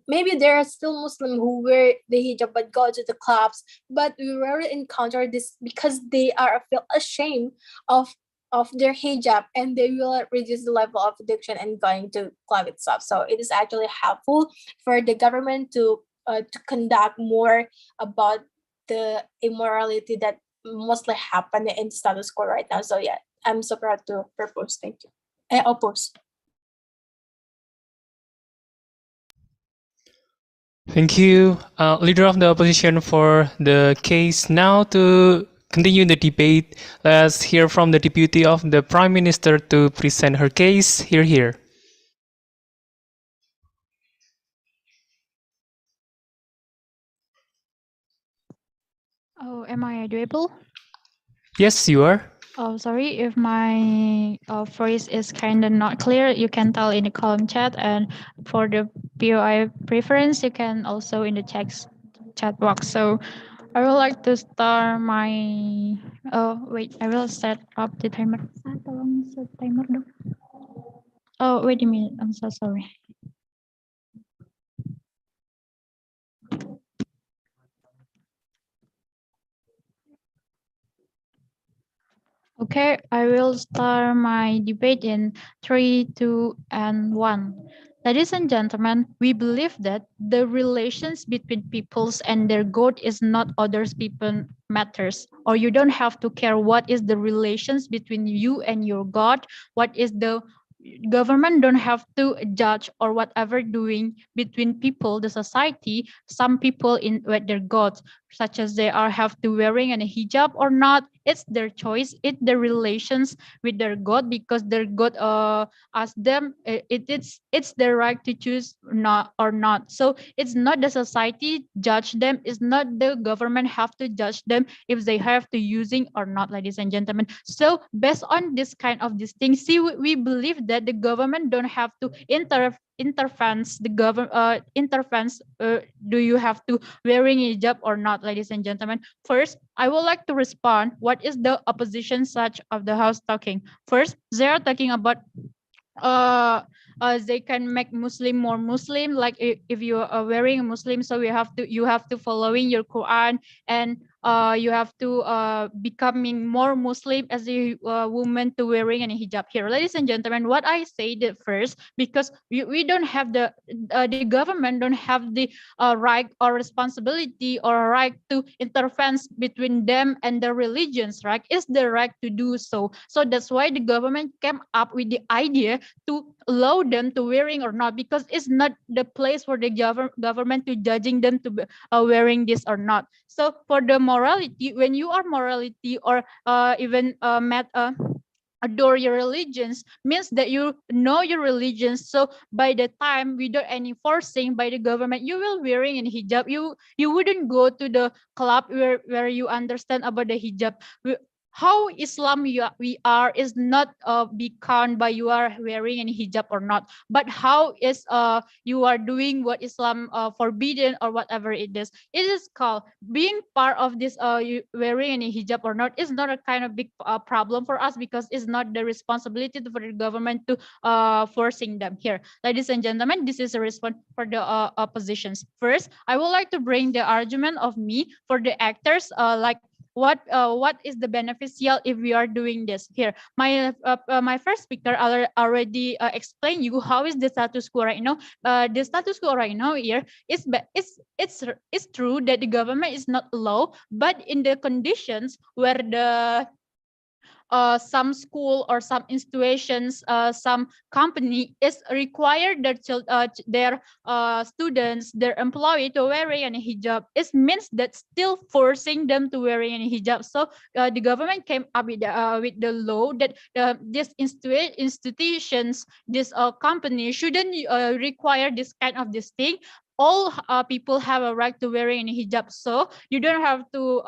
S9: Maybe there are still Muslims who wear the hijab but go to the clubs, but we rarely encounter this because they feel ashamed of their hijab, and they will reduce the level of addiction and going to club itself. So it is actually helpful for the government to conduct more about the immorality that mostly happen in status quo right now. So yeah, I'm so proud to propose. Thank you. I oppose.
S8: Thank you, Leader of the Opposition, for the case. Now to continue the debate, let's hear from the Deputy of the Prime Minister to present her case. Here.
S12: Oh, am I audible?
S8: Yes, you are.
S12: Oh, sorry if my voice is kind of not clear. You can tell in the column chat, and for the POI preference, you can also in the chat box. So I would like to start my. Oh wait, I will set up the timer. Tolong set timer dong. Oh wait a minute, I'm so sorry. Okay, I will start my debate in 3, 2, and 1. Ladies and gentlemen, we believe that the relations between peoples and their God is not others people matters, or you don't have to care what is the relations between you and your God, what is the government don't have to judge or whatever doing between people, the society. Some people in with their gods, such as they are have to wearing a hijab or not, it's their choice, it's their relations with their god, because their god ask them, it's their right to choose not or not. So it's not the society judge them, it's not the government have to judge them if they have to using or not, ladies and gentlemen. So based on this kind of this thing, see, we believe that the government don't have to interference the interference, do you have to wearing hijab or not, ladies and gentlemen. First, I would like to respond what is the opposition such of the house talking. First, they are talking about uh, they can make Muslim more Muslim. Like if you are wearing a Muslim, so you have to following your Quran, and you have to becoming more Muslim as a woman to wearing a hijab here. Ladies and gentlemen, what I said at first, because we don't have the government don't have the right or responsibility or right to intervene between them and the religions, right? It's the right to do so. So that's why the government came up with the idea to allow them to wearing or not, because it's not the place for the government to judging them to be, wearing this or not. So for the morality, when you are morality or even adore your religions, means that you know your religion. So by the time without any forcing by the government, you will wearing an hijab. You wouldn't go to the club where you understand about the hijab. How Islam we are is not become by you are wearing any hijab or not, but how is you are doing what Islam forbidden or whatever it is. It is called being part of this wearing any hijab or not is not a kind of big problem for us, because it's not the responsibility for the government to forcing them here. Ladies and gentlemen, this is a response for the oppositions. First, I would like to bring the argument of me for the actors, like what is the beneficial if we are doing this here. My first speaker already explained you how is the status quo right now. The status quo right now here is it's true that the government is not law, but in the conditions where the some school or some institutions, some company is required their students, their employee to wearing a hijab. It means that still forcing them to wearing a hijab. So the government came up with the law that these institutions, this company shouldn't require this kind of this thing. All people have a right to wearing a hijab, so you don't have to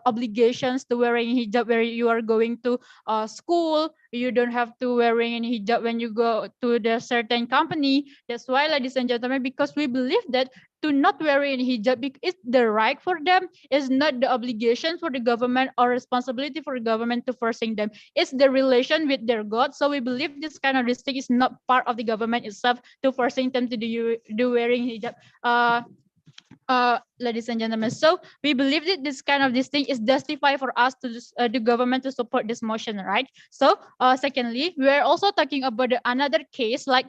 S12: obligations to wearing a hijab where you are going to school. You don't have to wearing any hijab when you go to the certain company. That's why, ladies and gentlemen, because we believe that to not wearing any hijab is the right for them, is not the obligation for the government or responsibility for the government to forcing them. It's the relation with their God. So we believe this kind of this thing is not part of the government itself to forcing them to do wearing hijab. Ladies and gentlemen, so we believe that this kind of this thing is justified for us to the government to support this motion, right? So secondly, we are also talking about another case, like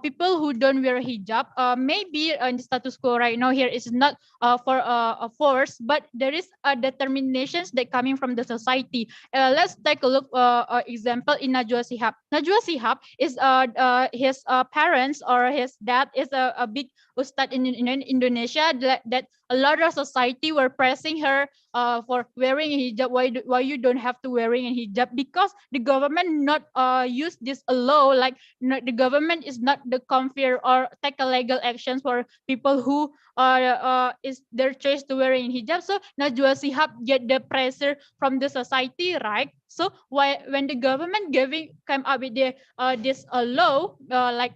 S12: people who don't wear hijab. Maybe in the status quo right now here is not for a force, but there is determinations that coming from the society. Let's take a look example in Najwa Shihab. Najwa Shihab is his parents or his dad is a big ustad in Indonesia, that a lot of society were pressing her for wearing a hijab. Why you don't have to wearing a hijab? Because the government not use this a law, like the government is not the confer or take a legal actions for people who is their choice to wearing hijab. So Najwa Shihab get the pressure from the society, right? So why when the government came up with this law, like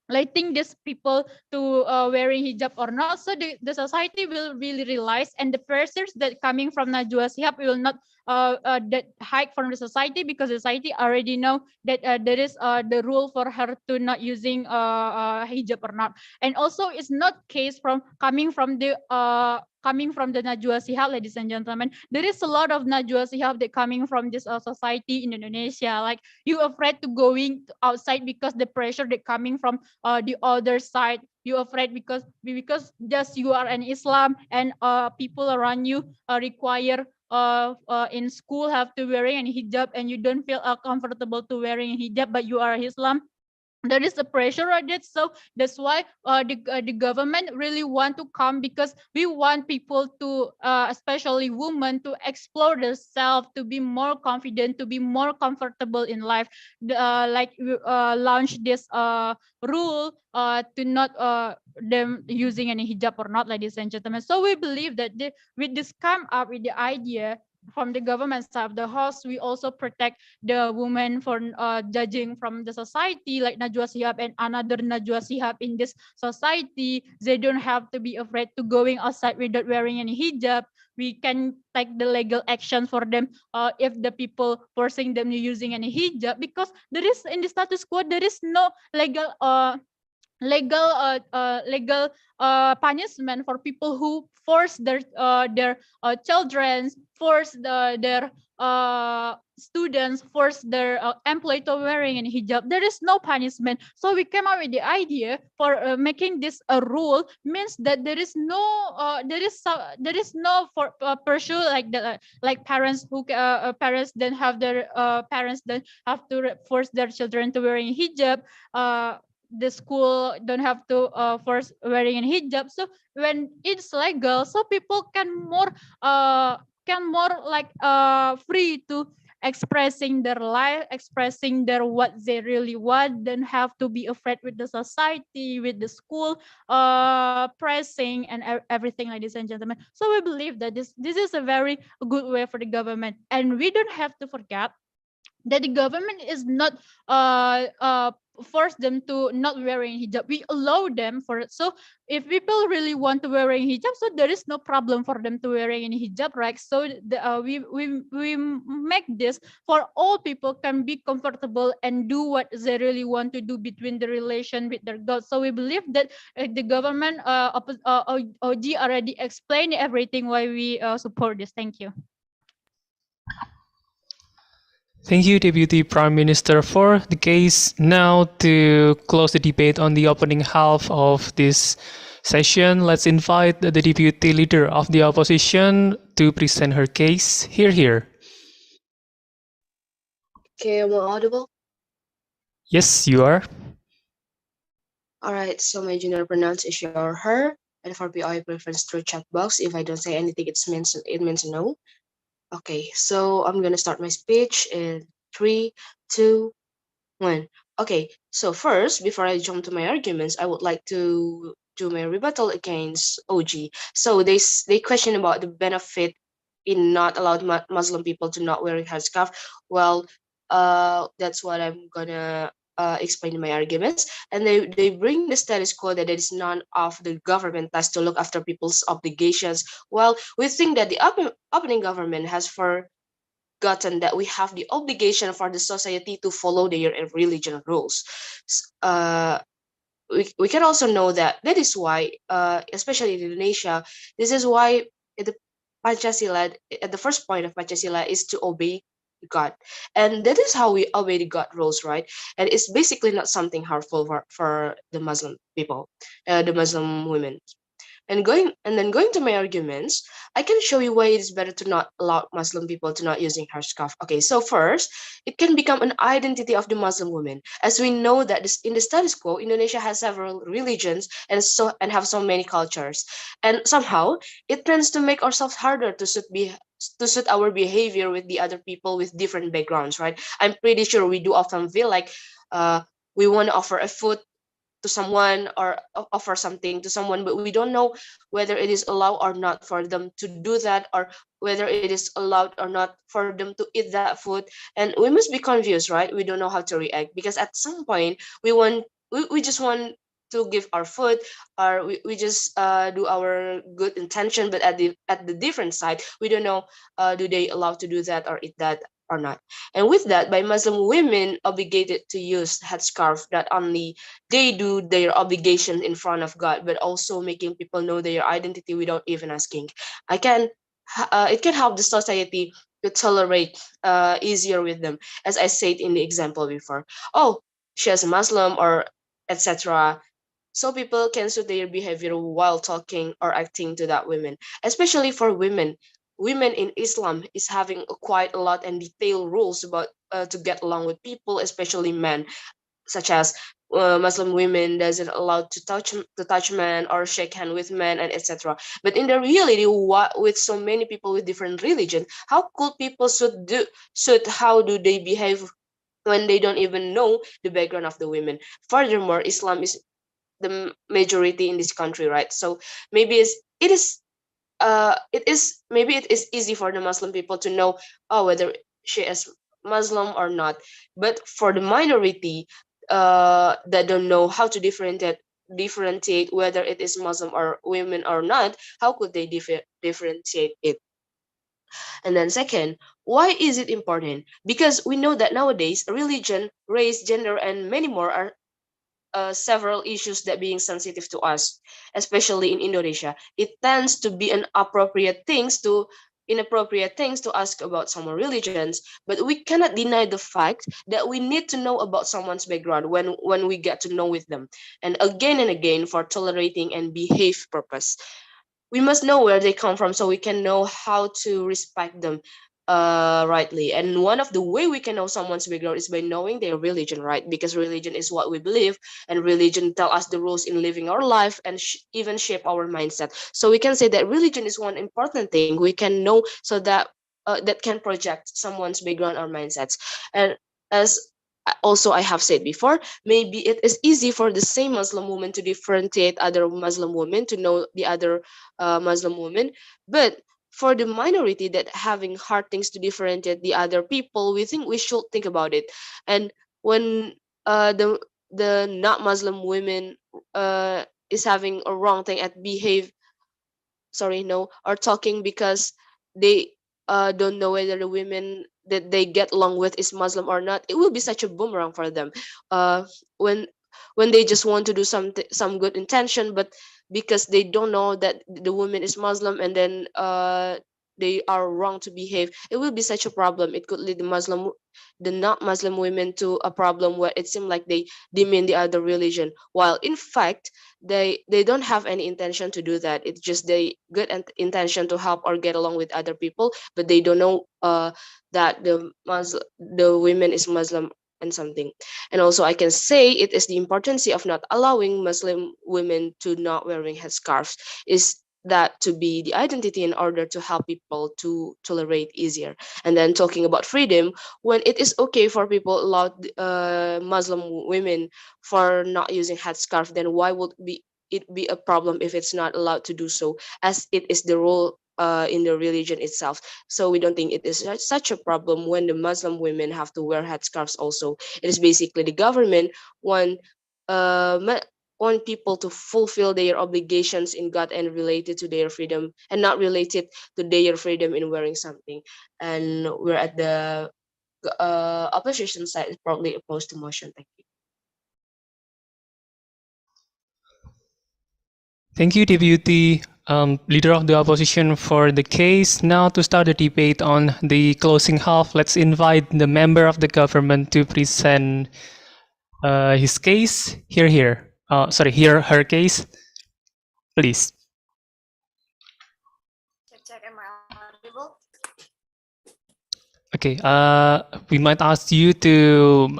S12: letting these people to wearing hijab or not, so the society will really realize, and the pressures that coming from Najwa Shihab will not that hike from the society, because the society already know that there is the rule for her to not using hijab or not. And also it's not case from coming from the Najwa Shihab, ladies and gentlemen. There is a lot of Najwa Shihab that coming from this society in Indonesia, like you afraid to going outside because the pressure that coming from the other side. You afraid because just you are an Islam, and people around you require in school have to wearing a hijab, and you don't feel comfortable to wearing a hijab, but you are Islam. There is a pressure on it. So that's why the government really want to come, because we want people to especially women to explore themselves, to be more confident, to be more comfortable in life. Like launch this rule to not them using any hijab or not, ladies and gentlemen. So we believe that with this come up with the idea from the government side of the house, we also protect the women for judging from the society, like Najwa Shihab and another Najwa Shihab in this society. They don't have to be afraid to going outside without wearing any hijab. We can take the legal action for them if the people forcing them using any hijab, because there is in the status quo there is no legal punishment for people who force their children, force their students, force their employee to wearing an hijab. There is no punishment. So we came up with the idea for making this a rule, means that there is no for pursue like the like parents who parents then have their parents then have to force their children to wearing hijab. The school don't have to force wearing a hijab. So when it's legal, so people can more like free to expressing their life, expressing their what they really want, don't have to be afraid with the society, with the school pressing and everything, ladies and gentlemen. So we believe that this is a very good way for the government, and we don't have to forget that the government is not force them to not wearing hijab. We allow them for it. So if people really want to wearing hijab, so there is no problem for them to wearing any hijab, right? So we make this for all people can be comfortable and do what they really want to do between the relation with their God. So we believe that the government OG already explained everything why we support this. Thank you.
S8: Thank you, Deputy Prime Minister, for the case. Now, to close the debate on the opening half of this session, let's invite the Deputy Leader of the Opposition to present her case. Here.
S13: Okay, am I audible?
S8: Yes, you are.
S13: Alright, so my gender pronouns is she or her, and for PI preference through chat box. If I don't say anything, it means no. Okay, so I'm gonna start my speech in 3, 2, 1. Okay, so first, before I jump to my arguments, I would like to do my rebuttal against OG. So they question about the benefit in not allowed Muslim people to not wearing headscarf. Well, that's what I'm gonna explain in my arguments. And they bring the status quo that it is none of the government task to look after people's obligations. Well, we think that the opening government has forgotten that we have the obligation for the society to follow their religion rules. We can also know that is why, especially in Indonesia, this is why the Pancasila, at the first point of Pancasila, is to obey God. And that is how we obey the God rules, right? And it's basically not something harmful for the Muslim people, the Muslim women. And then going to my arguments, I can show you why it is better to not allow Muslim people to not using headscarf. Okay, so first, it can become an identity of the Muslim woman, as we know that in the status quo, Indonesia has several religions and have so many cultures, and somehow it tends to make ourselves harder to suit our behavior with the other people with different backgrounds, right? I'm pretty sure we do often feel like we want to offer a food to someone or offer something to someone, but we don't know whether it is allowed or not for them to do that, or whether it is allowed or not for them to eat that food. And we must be confused, right? We don't know how to react, because at some point we just want to give our food, or we just do our good intention, but at the different side, we don't know, do they allow to do that or eat that or not. And with that, by Muslim women obligated to use headscarf, not only they do their obligation in front of God, but also making people know their identity without even asking. It can help the society to tolerate easier with them, as I said in the example before. Oh, she is a Muslim or etc. So people can suit their behavior while talking or acting to that women, especially for women. Women in Islam is having quite a lot and detailed rules about to get along with people, especially men, such as Muslim women doesn't allow to touch men or shake hand with men and etc. But in the reality, with so many people with different religion, how could people should how do they behave when they don't even know the background of the women? Furthermore, Islam is the majority in this country, right? So maybe it is it is easy for the Muslim people to know, whether she is Muslim or not. But for the minority that don't know how to differentiate whether it is Muslim or women or not, how could they differentiate it? And then second, why is it important? Because we know that nowadays religion, race, gender, and many more are several issues that being sensitive to us, especially in Indonesia. It tends to be inappropriate things to ask about someone's religions, but we cannot deny the fact that we need to know about someone's background when we get to know with them, and again for tolerating and behave purpose. We must know where they come from so we can know how to respect them rightly. And one of the way we can know someone's background is by knowing their religion, right? Because religion is what we believe, and religion tell us the rules in living our life and even shape our mindset. So we can say that religion is one important thing we can know, so that that can project someone's background or mindsets. And as also I have said before, maybe it is easy for the same Muslim woman to differentiate other Muslim women, to know the other Muslim women. But for the minority that having hard things to differentiate the other people, we think we should think about it. And when the not Muslim women is having a wrong thing at behave, sorry, no, or talking because they don't know whether the women that they get along with is Muslim or not, it will be such a boomerang for them. Uh, when when they just want to do some good intention, but because they don't know that the woman is Muslim, and then they are wrong to behave, it will be such a problem. It could lead the not Muslim women to a problem where it seems like they demean the other religion, while in fact they don't have any intention to do that. It's just they good intention to help or get along with other people, but they don't know that the women is Muslim and something. And also I can say it is the importance of not allowing Muslim women to not wearing headscarves is that to be the identity in order to help people to tolerate easier. And then talking about freedom, when it is okay for people allow Muslim women for not using headscarf, then why would it be a problem if it's not allowed to do so, as it is the rule in the religion itself. So we don't think it is such a problem when the Muslim women have to wear headscarves also. It is basically the government want want people to fulfill their obligations in God and related to their freedom, and not related to their freedom in wearing something. And we're at the opposition side is probably opposed to motion. Thank you.
S8: Thank you, Deputy Leader of the Opposition, for the case. Now, to start the debate on the closing half, let's invite the member of the government to present his case. Hear her case, please.
S6: Check, am I audible?
S8: Okay, we might ask you to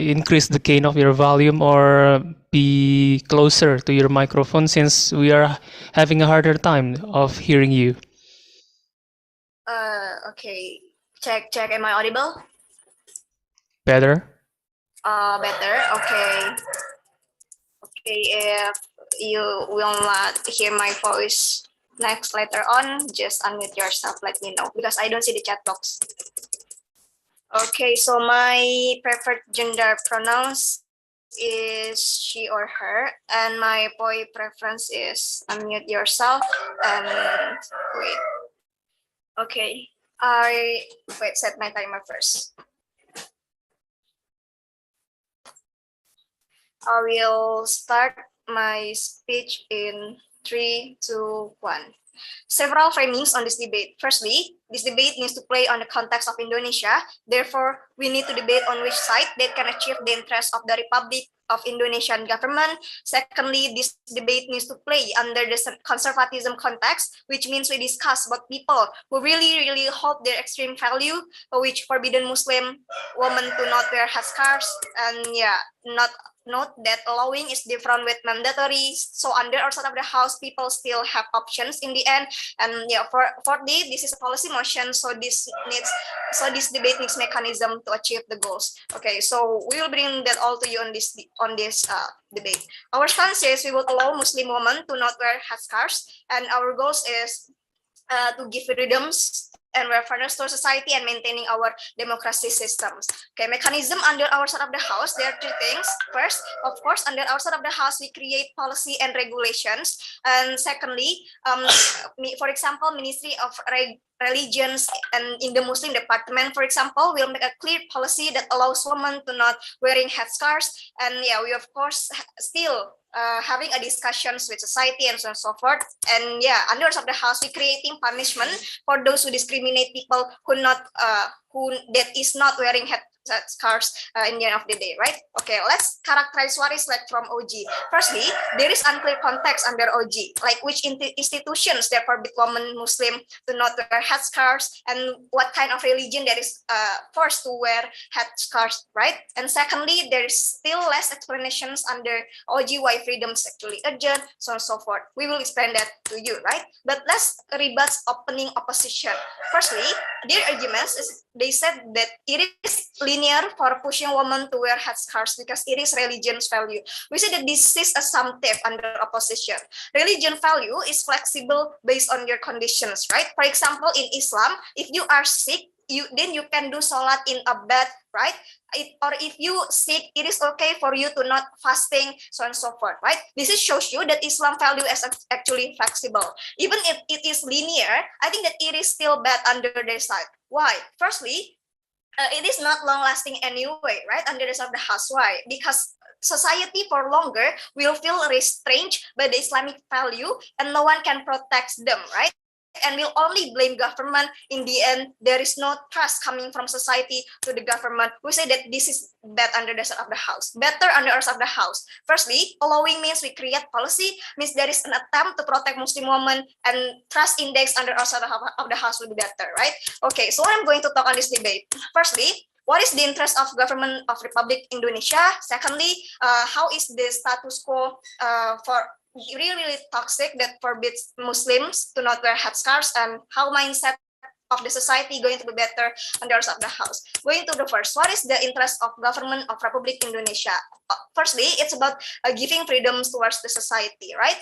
S8: increase the gain of your volume or be closer to your microphone, since we are having a harder time of hearing you.
S6: Okay. Check, am I audible?
S8: Better?
S6: Better. Okay. Okay, if you will not hear my voice next later on, just unmute yourself, let me know, because I don't see the chat box. Okay, so my preferred gender pronouns is she or her, and my boy preference is unmute yourself and wait. Okay, set my timer first. I will start my speech in 3, 2, 1. Several framings on this debate. Firstly, this debate needs to play on the context of Indonesia. Therefore, we need to debate on which side that can achieve the interests of the Republic of Indonesian government. Secondly, this debate needs to play under the conservatism context, which means we discuss about people who really hold their extreme value, which forbidden Muslim women to not wear headscarves, and note that allowing is different with mandatory. So under or side of the house, people still have options in the end. And fourthly, this is a policy motion, so this debate needs mechanism to achieve the goals. Okay, so we will bring that all to you on this debate. Our stance is we will allow Muslim women to not wear headscarves, and our goals is to give freedoms and fairness to society and maintaining our democracy systems. Okay, mechanism under our side of the house, there are two things. First, of course, under our side of the house, we create policy and regulations. And secondly, for example, Ministry of Religions and in the Muslim department, for example, will make a clear policy that allows women to not wearing headscarves. And yeah, we of course still having a discussions with society and so on and so forth. And yeah, under of the house, we creating punishment for those who discriminate people who that is not wearing headscarves in the end of the day, right? Okay, let's characterize what is like from OG. Firstly, there is unclear context under OG, like which institutions that forbid women Muslim to not wear headscarves and what kind of religion that is forced to wear headscarves, right? And secondly, there is still less explanations under OG why freedom is actually urgent, so on and so forth. We will explain that to you, right? But let's rebut opening opposition. Firstly, their arguments is they said that it is linear for pushing women to wear headscarves because it is religion's value. We say that this is assumptive under opposition. Religion value is flexible based on your conditions, right? For example, in Islam, if you are sick, then you can do salat in a bed, right? Or if you sick, it is okay for you to not fasting, so on and so forth, right? This is shows you that Islam value is actually flexible. Even if it is linear, I think that it is still bad under their side. Why? Firstly, it is not long lasting anyway, right? Under the side of the house. Why? Because society for longer will feel restrained by the Islamic value and no one can protect them, right? And will only blame government. In the end, there is no trust coming from society to the government. We say that this is bad under the side of the house. Better under the side of the house. Firstly, allowing means we create policy, means there is an attempt to protect Muslim women, and trust index under our side of the house will be better, right? Okay, so what I'm going to talk on this debate. Firstly, what is the interest of government of Republic Indonesia? Secondly, how is the status quo for really toxic that forbids Muslims to not wear headscarves, and how mindset of the society going to be better on the of the house. Going to the first, what is the interest of government of Republic Indonesia? Firstly, it's about giving freedoms towards the society, right?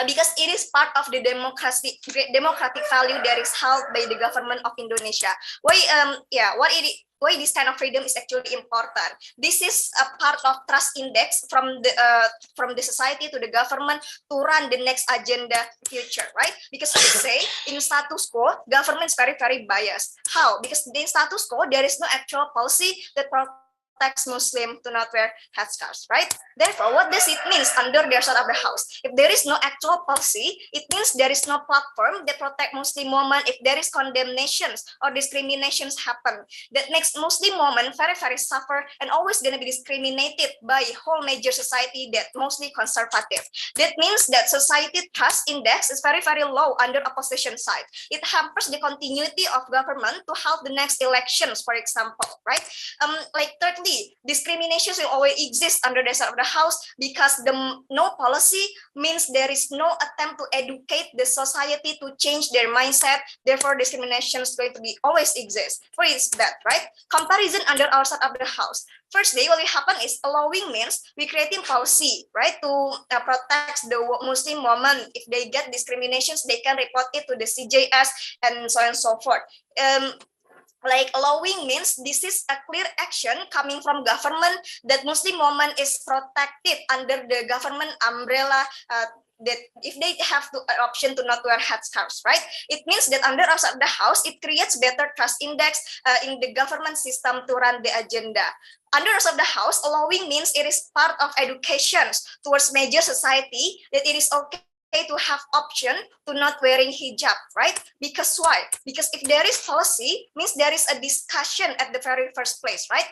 S6: Because it is part of the democratic value that is held by the government of Indonesia. Why this kind of freedom is actually important. This is a part of trust index from the society to the government to run the next agenda future, right? Because we say in status quo, government is very, very biased. How? Because in status quo, there is no actual policy that protects Muslim to not wear headscarves, right? Therefore, what does it mean under the side of the house? If there is no actual policy, it means there is no platform that protect Muslim women if there is condemnations or discriminations happen. That makes Muslim women very, very suffer and always going to be discriminated by whole major society that mostly conservative. That means that society trust index is very, very low under opposition side. It hampers the continuity of government to help the next elections, for example, right? Like thirdly, discriminations will always exist under the side of the house because the no policy means there is no attempt to educate the society to change their mindset. Therefore, discrimination is going to be always exist. For is that, right? Comparison under our side of the house. Firstly, what will happen is allowing means we creating policy, right, to protect the Muslim woman. If they get discriminations, they can report it to the CJS and so on and so forth. Like allowing means this is a clear action coming from government that Muslim woman is protected under the government umbrella, that if they have the option to not wear headscarves, right? It means that under us of the house, it creates better trust index in the government system to run the agenda. Under us of the house, allowing means it is part of education towards major society that it is okay to have option to not wearing hijab, right? Because why? Because if there is policy, means there is a discussion at the very first place, right?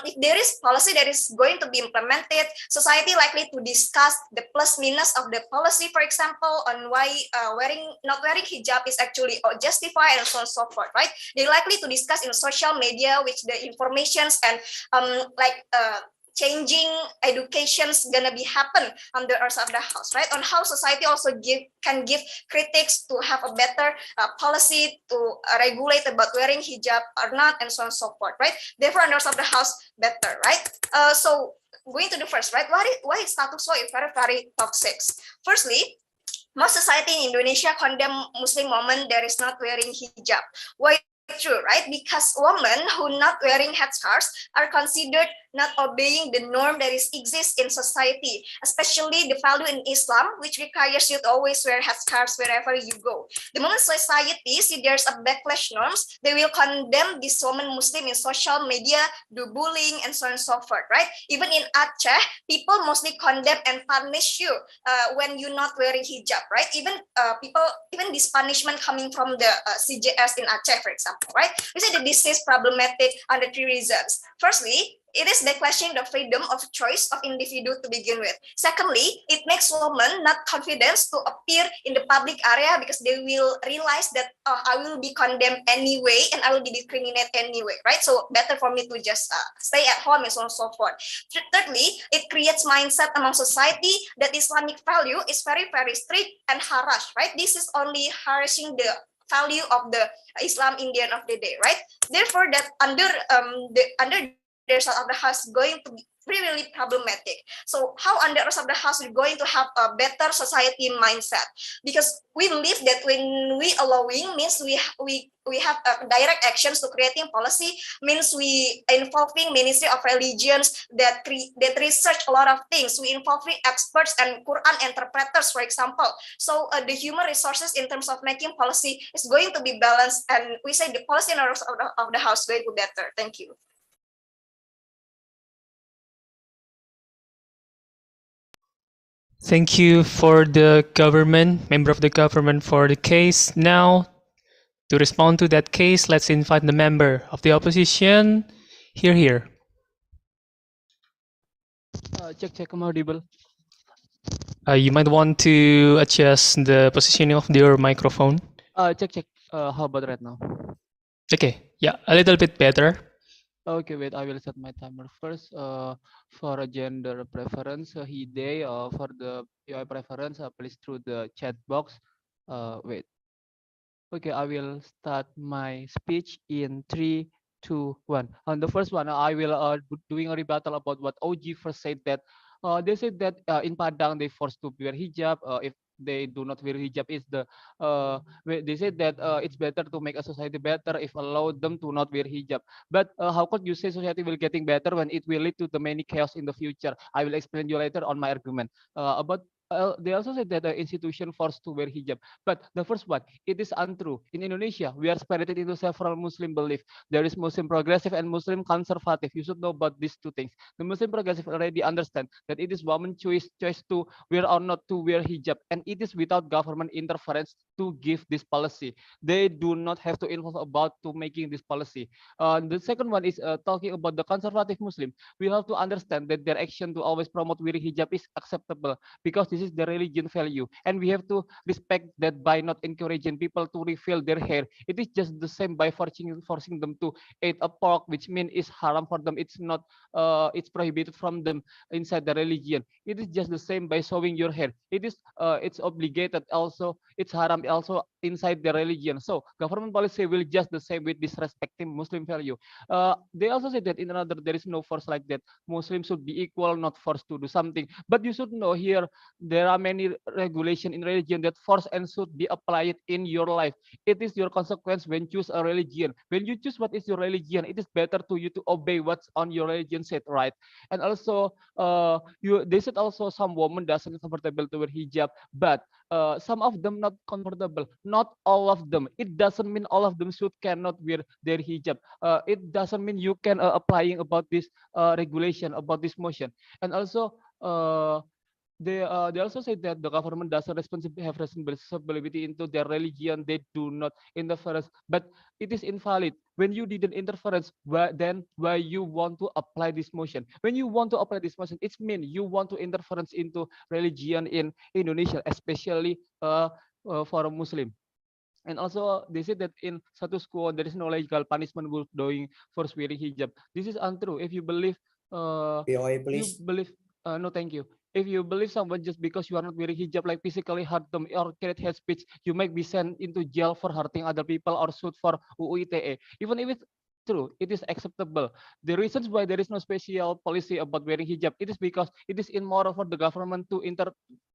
S6: If there is policy that is going to be implemented, society likely to discuss the plus minus of the policy, for example, on why not wearing hijab is actually justified and so on and so forth, right? They likely to discuss in social media, which the informations and changing education's gonna be happen under us of the house, right? On how society also can give critics to have a better policy to regulate about wearing hijab or not, and so on and so forth, right? Therefore, under us of the house better, right? So going to the first, right? Why is status quo is very, very toxic? Firstly, Most society in Indonesia condemn Muslim women that is not wearing hijab. Why true, right? Because women who not wearing headscarves are considered not obeying the norm that is exists in society, especially the value in Islam, which requires you to always wear headscarves wherever you go. The moment society see there's a backlash norms, they will condemn this woman Muslim in social media, do bullying, and so on and so forth, right? Even in Aceh, people mostly condemn and punish you when you're not wearing hijab, right? Even even this punishment coming from the CJS in Aceh, for example, right? We say that this is problematic under three reasons. Firstly, it is the question the freedom of choice of individual to begin with. Secondly, it makes women not confident to appear in the public area because they will realize that I will be condemned anyway and I will be discriminated anyway, right? So better for me to just stay at home and so on and so forth. Thirdly, it creates mindset among society that Islamic value is very, very strict and harsh, right? This is only harassing the value of the Islam in the end of the day, right? Therefore, that under the result of the house going to be really problematic. So how under the rest of the house we're going to have a better society mindset? Because we believe that when we allowing means we have direct actions to creating policy, means we involving Ministry of Religions that research a lot of things. We involving experts and Quran interpreters, for example. So the human resources in terms of making policy is going to be balanced, and we say the policy in the rest of the house going to be better. Thank you.
S8: Thank you for the government, member of the government, for the case. Now, to respond to that case, let's invite the member of the opposition. Here.
S10: Check, am I audible?
S8: You might want to adjust the positioning of your microphone.
S10: Check. How about right now?
S8: Okay, yeah, a little bit better.
S10: Okay, wait, I will set my timer first. For a gender preference, he, they, for the UI preference, please through the chat box. Wait. Okay, I will start my speech in 3, 2, 1. On the first one, I will doing a rebuttal about what OG first said that they said that in Padang they forced to wear hijab. If they do not wear hijab, is the they said that it's better to make a society better if allow them to not wear hijab. But how could you say society will getting better when it will lead to the many chaos in the future? I will explain you later on my argument about. They also said that the institution forced to wear hijab. But the first one, it is untrue. In Indonesia, we are split into several Muslim beliefs. There is Muslim progressive and Muslim conservative. You should know about these two things. The Muslim progressive already understand that it is woman's choice to wear or not to wear hijab, and it is without government interference to give this policy. They do not have to involve about to making this policy. The second one is talking about the conservative Muslim. We have to understand that their action to always promote wearing hijab is acceptable because this is the religion value, and we have to respect that by not encouraging people to reveal their hair. It is just the same by forcing them to eat a pork, which means is haram for them. It's not it's prohibited from them inside the religion. It is just the same by showing your hair. It is it's obligated also. It's haram also inside the religion. So government policy will just the same with disrespecting Muslim value. They also say that in another there is no force like that. Muslims should be equal, not forced to do something. But you should know here there are many regulation in religion that force and should be applied in your life. It is your consequence when choose a religion. When you choose what is your religion, it is better to you to obey what's on your religion said, right? And also, you they said also some woman doesn't comfortable to wear hijab, but some of them not comfortable. Not all of them. It doesn't mean all of them should cannot wear their hijab. It doesn't mean you can applying about this regulation about this motion. And also, they also say that the government doesn't have responsibility into their religion. They do not interference, but it is invalid when you didn't interference. Then why you want to apply this motion? When you want to apply this motion, it's mean you want to interference into religion in Indonesia, especially for a Muslim. And also, they said that in status quo there is no legal punishment for doing for wearing hijab. This is untrue. If you believe,
S11: POA,
S10: you
S11: please.
S10: believe, no, thank you. If you believe someone just because you are not wearing hijab, like physically hurt them or create hate speech, you might be sent into jail for hurting other people or sued for UU ITE. Even if it's true, it is acceptable. The reasons why there is no special policy about wearing hijab, it is because it is immoral for the government to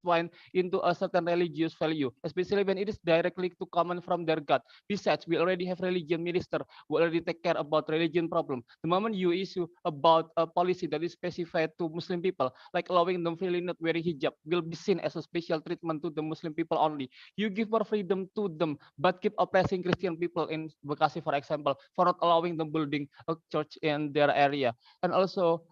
S10: intertwined into a certain religious value, especially when it is directly to common from their God. Besides, we already have religion minister who already take care about religion problem. The moment you issue about a policy that is specified to Muslim people, like allowing them freely not wearing hijab, will be seen as a special treatment to the Muslim people only. You give more freedom to them, but keep oppressing Christian people in Bekasi, for example, for not allowing them building a church in their area. And also,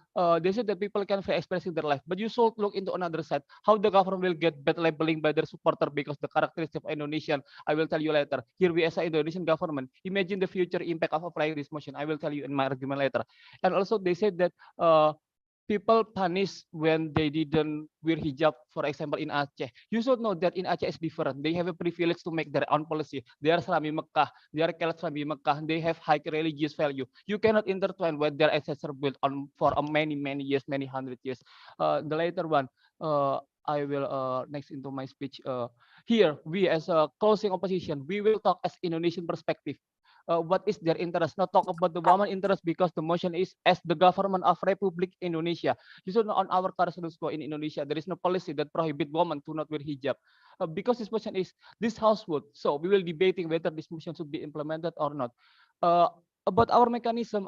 S10: they said that people can free expressing their life, but you should look into another side, how the government will get bad labeling by their supporter because the characteristic of Indonesian, I will tell you later. Here we as an Indonesian government, imagine the future impact of applying this motion. I will tell you in my argument later. And also they said that people punished when they didn't wear hijab, for example, in Aceh. You should know that in Aceh is different. They have a privilege to make their own policy. They are Islami Mecca. They are Kelat Islami Mecca. They have high religious value. You cannot intertwine what their ancestors built on for many, many years, many hundred years. The later one, I will next into my speech. Here, we as a closing opposition, we will talk as Indonesian perspective. What is their interest? Not talk about the woman interest because the motion is as the government of Republic Indonesia. You should know on our current law in Indonesia, there is no policy that prohibit women to not wear hijab. Because this motion is this household, so we will debating whether this motion should be implemented or not. About our mechanism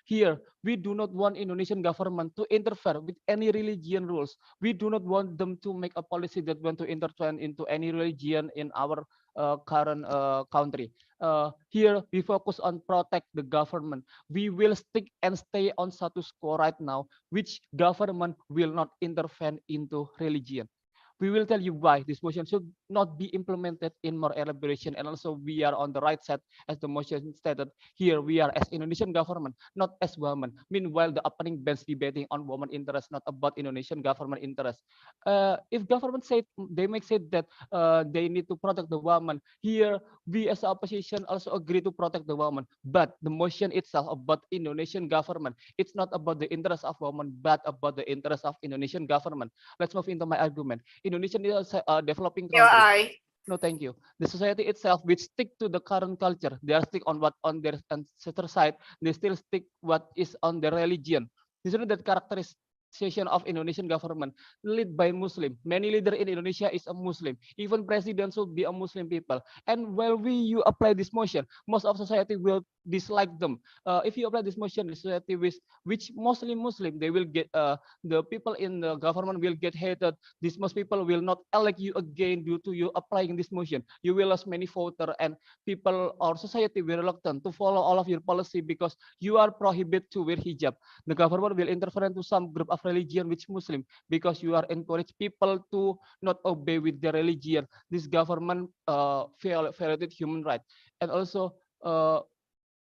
S10: here, we do not want Indonesian government to interfere with any religion rules. We do not want them to make a policy that want to intertwine into any religion in our current country. Here we focus on protect the government. We will stick and stay on status quo right now, which government will not intervene into religion. We will tell you why this motion should not be implemented in more elaboration, and also we are on the right side as the motion stated. Here we are as Indonesian government, not as women. Meanwhile, the opening bench debating on women interest, not about Indonesian government interest. If government said they may say that they need to protect the woman, here we as opposition also agree to protect the woman. But the motion itself about Indonesian government, it's not about the interest of women, but about the interest of Indonesian government. Let's move into my argument. Indonesia is a developing country. No, thank you. The society itself, which stick to the current culture, they are stick on what on their ancestor side. They still stick what is on their religion. This is that characterization of Indonesian government led by Muslim. Many leader in Indonesia is a Muslim. Even president should be a Muslim people. And while you apply this motion, most of society will dislike them. If you apply this motion, the society which mostly Muslim, they will get the people in the government will get hated. These most people will not elect you again due to you applying this motion. You will lose many voter, and people or society will reluctant to follow all of your policy because you are prohibited to wear hijab. The government will interfere into some group of religion which Muslim because you are encourage people to not obey with their religion. This government violated human rights. And also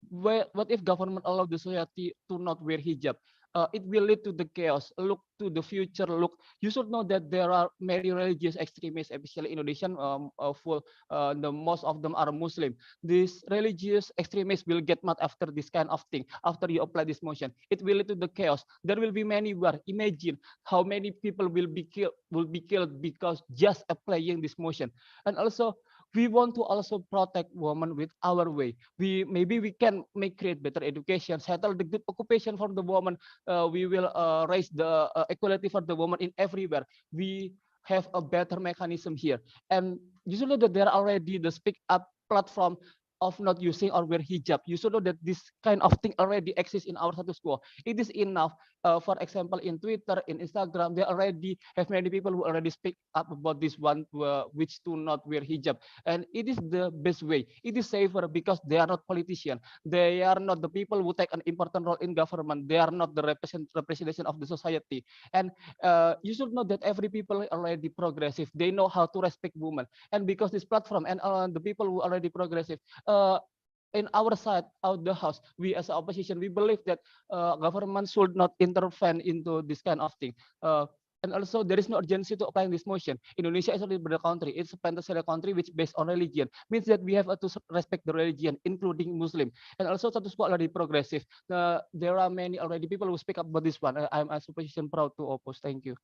S10: what if government allow the society to not wear hijab? It will lead to the chaos. Look to the future. Look, you should know that there are many religious extremists, especially Indonesian. The most of them are Muslim. These religious extremists will get mad after this kind of thing. After you apply this motion, it will lead to the chaos. There will be many war. Imagine how many people will be killed because just applying this motion. And also, we want to also protect women with our way. Maybe we can create better education, settle the good occupation for the woman. We will raise the equality for the woman in everywhere. We have a better mechanism here, and you should know that there are already the speak up platform of not using or wear hijab. You should know that this kind of thing already exists in our status quo. It is enough. For example, in Twitter, in Instagram, they already have many people who already speak up about this one, which do not wear hijab. And it is the best way. It is safer because they are not politicians. They are not the people who take an important role in government. They are not the representation of the society. And you should know that every people are already progressive. They know how to respect women. And because this platform and the people who are already progressive, in our side of the house, we as opposition, we believe that government should not intervene into this kind of thing. And also, there is no urgency to applying this motion. Indonesia is a liberal country. It's a pentecostal country which based on religion. Means that we have to respect the religion, including Muslim. And also, status quo already progressive. There are many already people who speak up about this one. I'm as opposition proud to oppose. Thank you.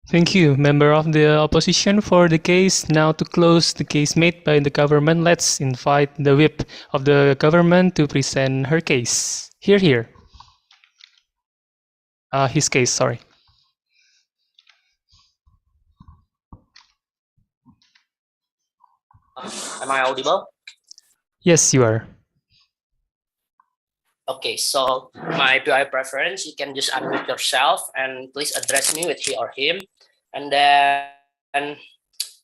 S8: Thank you, member of the opposition, for the case. Now to close the case made by the government, let's invite the whip of the government to present her case. Here. His case, sorry.
S14: Am I audible?
S8: Yes, you are.
S14: Okay, so my PI preference, you can just unmute yourself and please address me with he or him. And then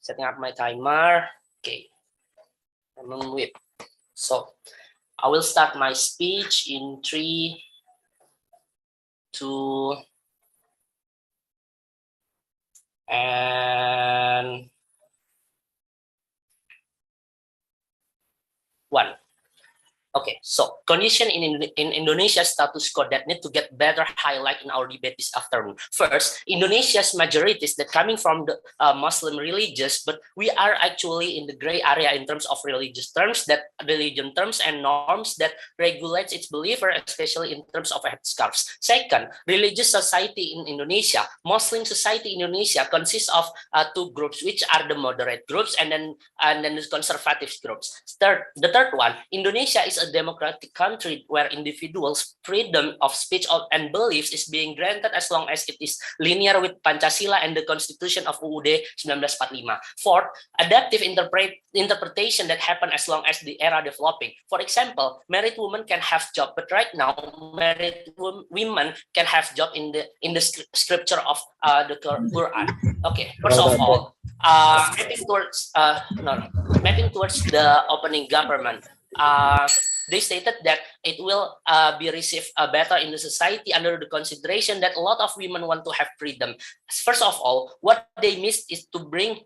S14: setting up my timer. Okay, I'm unmute. So I will start my speech in 3, 2, and 1. Okay, so condition in Indonesia status quo that need to get better highlight in our debate this afternoon. First, Indonesia's majority is that coming from the Muslim religious, but we are actually in the gray area in terms of religious terms, that religion terms and norms that regulates its believer, especially in terms of headscarves. Second, religious society in Indonesia, Muslim society in Indonesia consists of 2 groups, which are the moderate groups and then the conservative groups. The third one, Indonesia is a democratic country where individuals' freedom of speech and beliefs is being granted as long as it is linear with Pancasila and the Constitution of UUD 1945. Fourth, adaptive interpretation that happen as long as the era developing. For example, married women can have job, but right now married women can have job in the scripture of the Quran. Okay, first of all, mapping towards the opening government. They stated that it will be received better in the society under the consideration that a lot of women want to have freedom. First of all, what they missed is to bring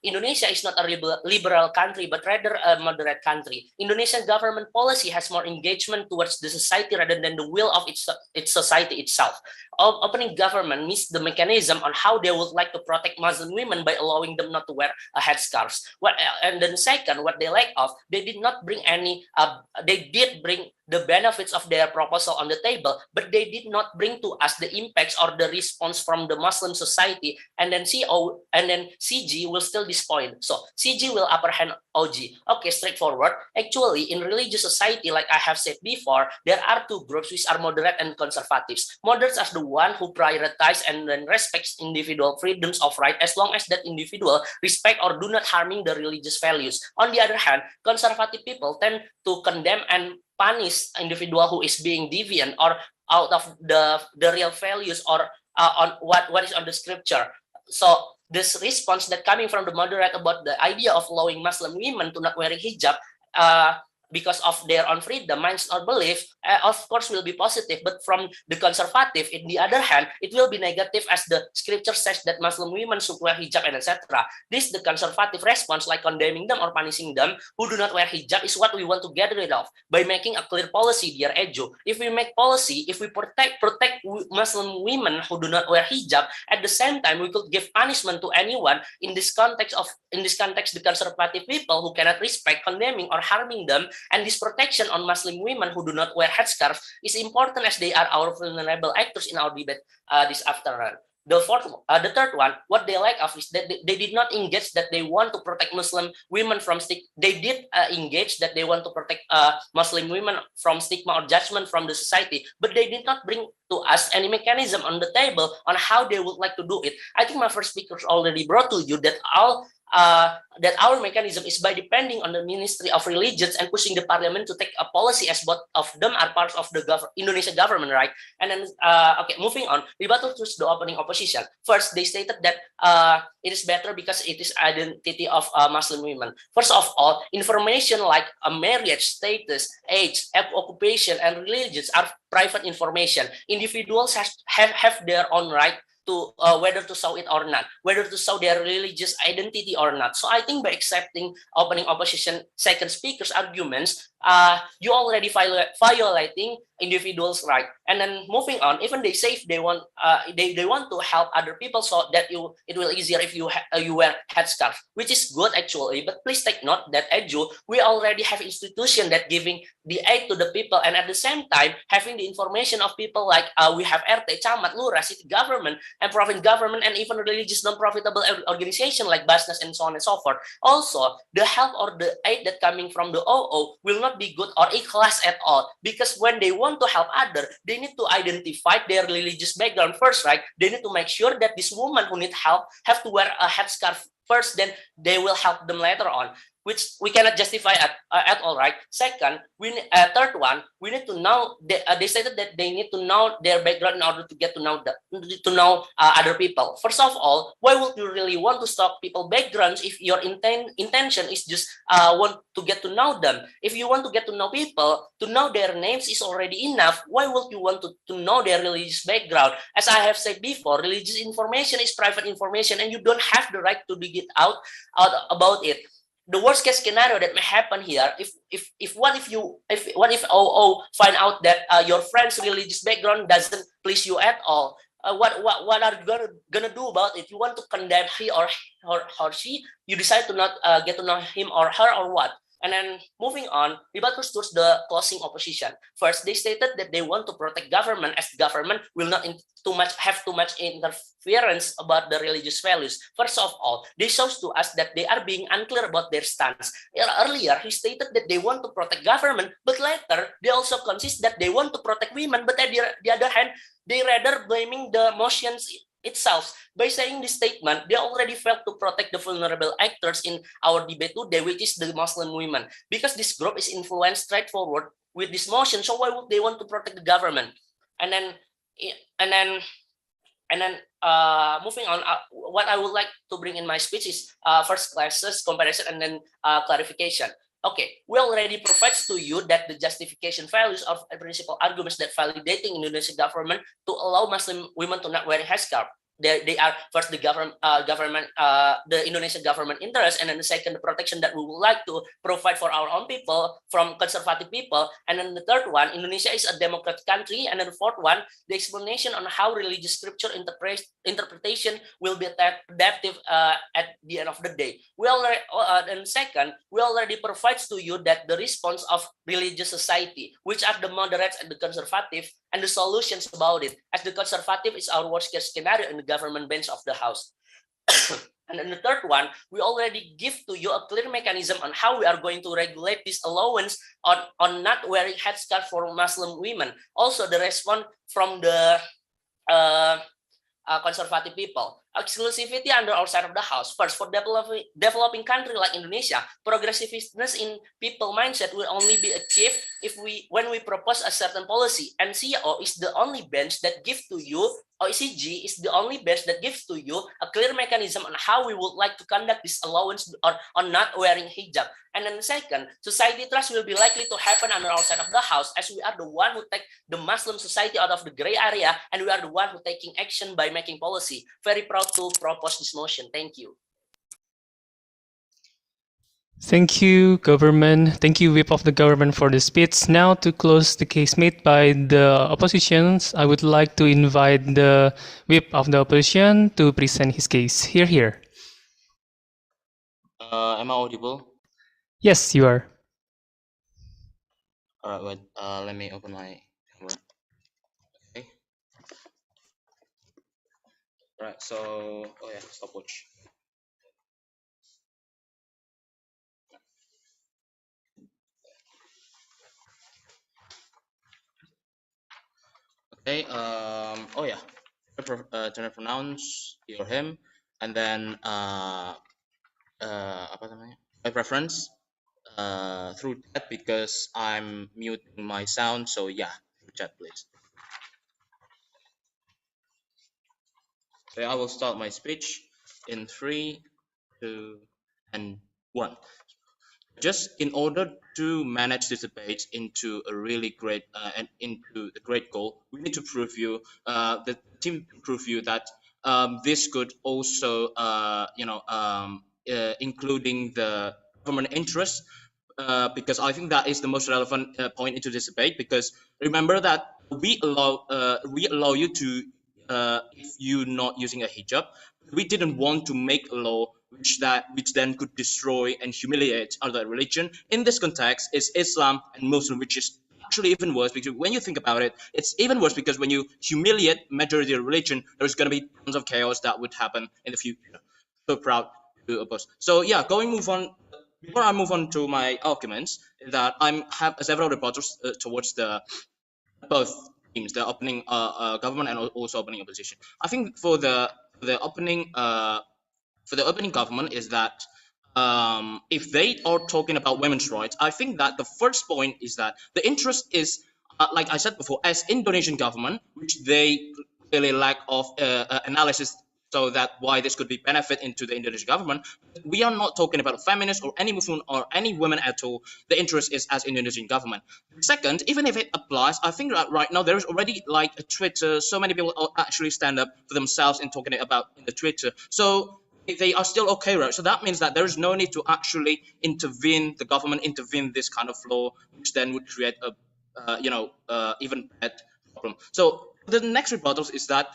S14: Indonesia is not a liberal country, but rather a moderate country. Indonesian government policy has more engagement towards the society rather than the will of its society itself. Opening government missed the mechanism on how they would like to protect Muslim women by allowing them not to wear headscarves. And then second, what they lack of, they did not bring any. They did bring the benefits of their proposal on the table, but they did not bring to us the impacts or the response from the Muslim society. And then CG will still disappoint. So CG will upper hand OG. Okay, straightforward. Actually, in religious society, like I have said before, there are 2 groups which are moderate and conservatives. Moderates are the one who prioritize and then respects individual freedoms of right as long as that individual respect or do not harming the religious values. On the other hand, conservative people tend to condemn and punish individual who is being deviant or out of the real values or on what is on the scripture. So this response that coming from the moderate about the idea of allowing Muslim women to not wearing hijab because of their own freedom, minds or belief, of course will be positive. But from the conservative, in the other hand, it will be negative as the scripture says that Muslim women should wear hijab and etc. This the conservative response, like condemning them or punishing them who do not wear hijab, is what we want to get rid of by making a clear policy, dear Ejo. If we make policy, if we protect Muslim women who do not wear hijab, at the same time we could give punishment to anyone in this context the conservative people who cannot respect, condemning or harming them. And this protection on Muslim women who do not wear headscarf is important as they are our vulnerable actors in our debate this afternoon. The third one, what they lack of is that they did not engage that they want to protect Muslim women from stigma. They did engage that they want to protect Muslim women from stigma or judgment from the society, but they did not bring to us any mechanism on the table on how they would like to do it. I think my first speakers already brought to you that that our mechanism is by depending on the Ministry of Religions and pushing the parliament to take a policy as both of them are parts of the Indonesian government, right? And then, okay, moving on, rebuttal to the opening opposition. First, they stated that it is better because it is identity of Muslim women. First of all, information like a marriage status, age, occupation, and religions are private information. Individuals have their own right to whether to show it or not, whether to show their religious identity or not. So I think by accepting opening opposition second speaker's arguments, you already violating individuals' right. And then moving on, even they say they want they want to help other people so that it will easier if you wear headscarf, which is good actually. But please take note that we already have institution that giving the aid to the people, and at the same time having the information of people like we have RT, Camat, Lurah, city government, and province government, and even religious non-profitable organization like Basnas and so on and so forth. Also, the help or the aid that coming from the OO will not be good or ikhlas at all, because when they want to help other, they need to identify their religious background first, right? They need to make sure that this woman who need help have to wear a headscarf first, then they will help them later on. which we cannot justify at all, right? Second, third one, we need to know. They stated that they need to know their background in order to get to know other people. First of all, why would you really want to stalk people backgrounds if your intention is just want to get to know them? If you want to get to know people, to know their names is already enough. Why would you want to know their religious background? As I have said before, religious information is private information, and you don't have the right to dig it out about it. The worst case scenario that may happen here, if what if OO find out that your friend's religious background doesn't please you at all, what are you gonna do about it? You want to condemn he or she? You decide to not get to know him or her, or what? And then moving on, debaters towards the closing opposition. First, they stated that they want to protect government, as government will not have too much interference about the religious values. First of all, they show to us that they are being unclear about their stance. Earlier, he stated that they want to protect government, but later they also consist that they want to protect women. But at the other hand, they rather blaming the motions itself. By saying this statement, they already failed to protect the vulnerable actors in our debate today, which is the Muslim women, because this group is influenced straightforward with this motion. So why would they want to protect the government? And then moving on, what I would like to bring in my speech is first classes comparison and then clarification. Okay, we already provide to you that the justification values of principal arguments that validating Indonesian government to allow Muslim women to not wear headscarf. They are first the the Indonesian government interest, and then the second, the protection that we would like to provide for our own people from conservative people, and then the third one, Indonesia is a democratic country, and then the fourth one, the explanation on how religious scripture interpretation will be adaptive at the end of the day. We already and second, we already provide to you that the response of religious society, which are the moderates and the conservative, and the solutions about it. As the conservative is our worst case scenario in the government bench of the House. And then the third one, we already give to you a clear mechanism on how we are going to regulate this allowance on not wearing headscarf for Muslim women. Also, the response from the conservative people. Exclusivity under our side of the house. First, for developing country like Indonesia, progressiveness in people mindset will only be achieved when we propose a certain policy. And CEO is the only bench that gives to you, OECG is the only bench that gives to you a clear mechanism on how we would like to conduct this allowance on not wearing hijab. And then second, society trust will be likely to happen under our side of the house, as we are the one who take the Muslim society out of the gray area, and we are the one who taking action by making policy. Very proud to propose this motion. Thank you.
S8: Thank you, government. Thank you, whip of the government, for the speech. Now, to close the case made by the oppositions, I would like to invite the whip of the opposition to present his case. Here.
S10: Am I audible?
S8: Yes, you are.
S10: All right, wait. Let me open my camera. Okay. All right. So, oh yeah, stopwatch. Okay. Oh yeah. General pronounce he or him, and then apa namanya? My preference through chat, because I'm muting my sound. So yeah, through chat, please. Okay, I will start my speech in 3, 2, and 1. Just in order to manage this debate into a really great and into the great goal, we need to prove you the team to prove you that this could also including the government interest, because I think that is the most relevant point into this debate. Because remember that we allow you to if you're not using a hijab. We didn't want to make a law which then could destroy and humiliate other religion. In this context, is Islam and Muslim, which is actually even worse, because when you think about it, it's even worse, because when you humiliate majority of religion, there's going to be tons of chaos that would happen in the future. So proud to oppose. So yeah, move on. Before I move on to my arguments, that I have several reporters towards the both teams, the opening government and also opening opposition. I think for the opening government is that
S15: if they are talking about women's rights, I think that the first point is that the interest is, like I said before, as Indonesian government, which they clearly lack of analysis, so that why this could be benefit into the Indonesian government. We are not talking about feminists or any Muslim or any women at all. The interest is as Indonesian government. Second, even if it applies, I think that right now there is already like a Twitter. So many people actually stand up for themselves in talking about in the Twitter. So they are still okay, right? So that means that there is no need to actually intervene, the government intervene this kind of law, which then would create a, even bad problem. So the next rebuttals is that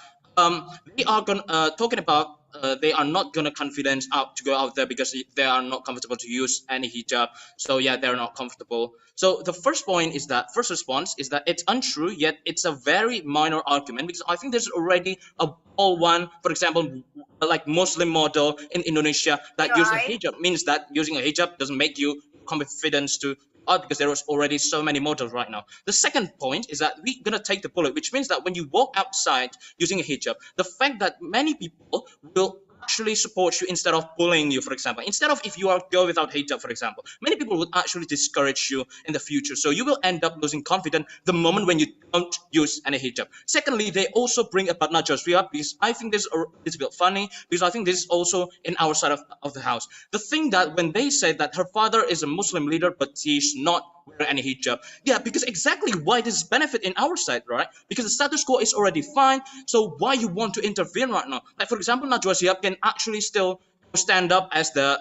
S15: they are going talking about they are not gonna confidence out to go out there because they are not comfortable to use any hijab. So yeah, they're not comfortable. So the first point is that first response is that it's untrue, yet it's a very minor argument because I think there's already a whole one, for example, like Muslim model in Indonesia that using hijab means that using a hijab doesn't make you confidence to because there is already so many models right now. The second point is that we're gonna take the bullet, which means that when you walk outside using a hijab, the fact that many people will actually support you instead of bullying you, for example. Instead of if you are girl without hijab, for example, many people would actually discourage you in the future. So you will end up losing confidence the moment when you don't use any hijab. Secondly, they also bring about not just hijab because I think this is a bit funny because I think this is also in our side of the house. The thing that when they say that her father is a Muslim leader, but he's not wearing any hijab. Yeah, because exactly why this benefit in our side, right? Because the status quo is already fine. So why you want to intervene right now? Like for example, Najwa Shihab can actually still stand up as their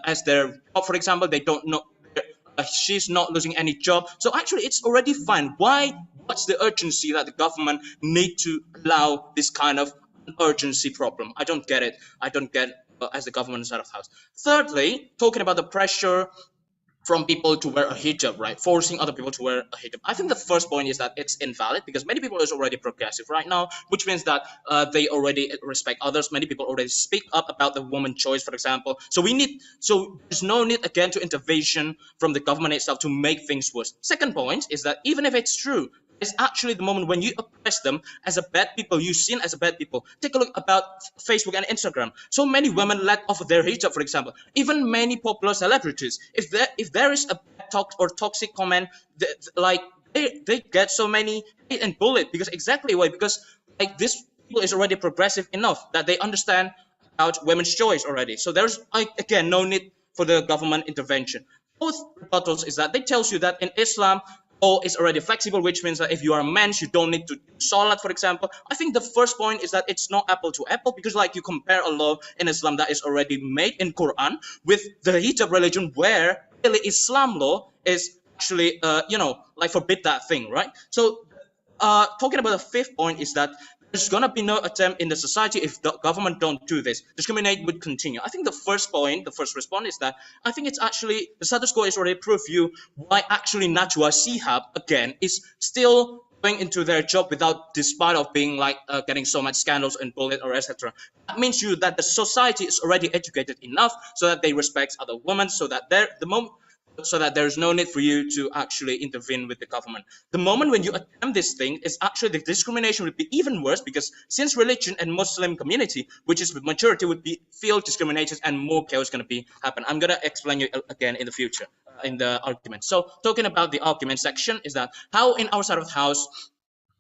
S15: job. For example, they don't know she's not losing any job. So actually, it's already fine. Why? What's the urgency that the government need to allow this kind of urgency problem? I don't get it. I don't get as the government side of house. Thirdly, talking about the pressure from people to wear a hijab, right? Forcing other people to wear a hijab. I think the first point is that it's invalid because many people is already progressive right now, which means that they already respect others. Many people already speak up about the woman choice, for example. So there's no need again to intervention from the government itself to make things worse. Second point is that even if it's true, it's actually the moment when you oppress them as a bad people, you seen as a bad people. Take a look about Facebook and Instagram. So many women let off their hijab, for example. Even many popular celebrities. If there is a toxic comment, they get so many hate and bullied because exactly why? Because like this people is already progressive enough that they understand about women's choice already. So there's again no need for the government intervention. Both rebuttals is that they tells you that in Islam law is already flexible, which means that if you are a man, you don't need to do salat, for example. I think the first point is that it's not apple to apple because like you compare a law in Islam that is already made in Quran with the hijab religion where really Islam law is actually, like forbid that thing, right? So talking about the fifth point is that there's gonna be no attempt in the society if the government don't do this. Discriminate would continue. I think the first point, the first response is that I think it's actually the status quo is already proof you why actually Najwa Shihab again is still going into their job without despite of being like getting so much scandals and bullied or etc. That means you that the society is already educated enough so that they respect other women so that there's no need for you to actually intervene with the government. The moment when you attempt this thing is actually the discrimination would be even worse because since religion and Muslim community, which is the majority, would be feel discriminated and more chaos going to be happen. I'm going to explain you again in the future in the argument. So talking about the argument section is that how in our side of the house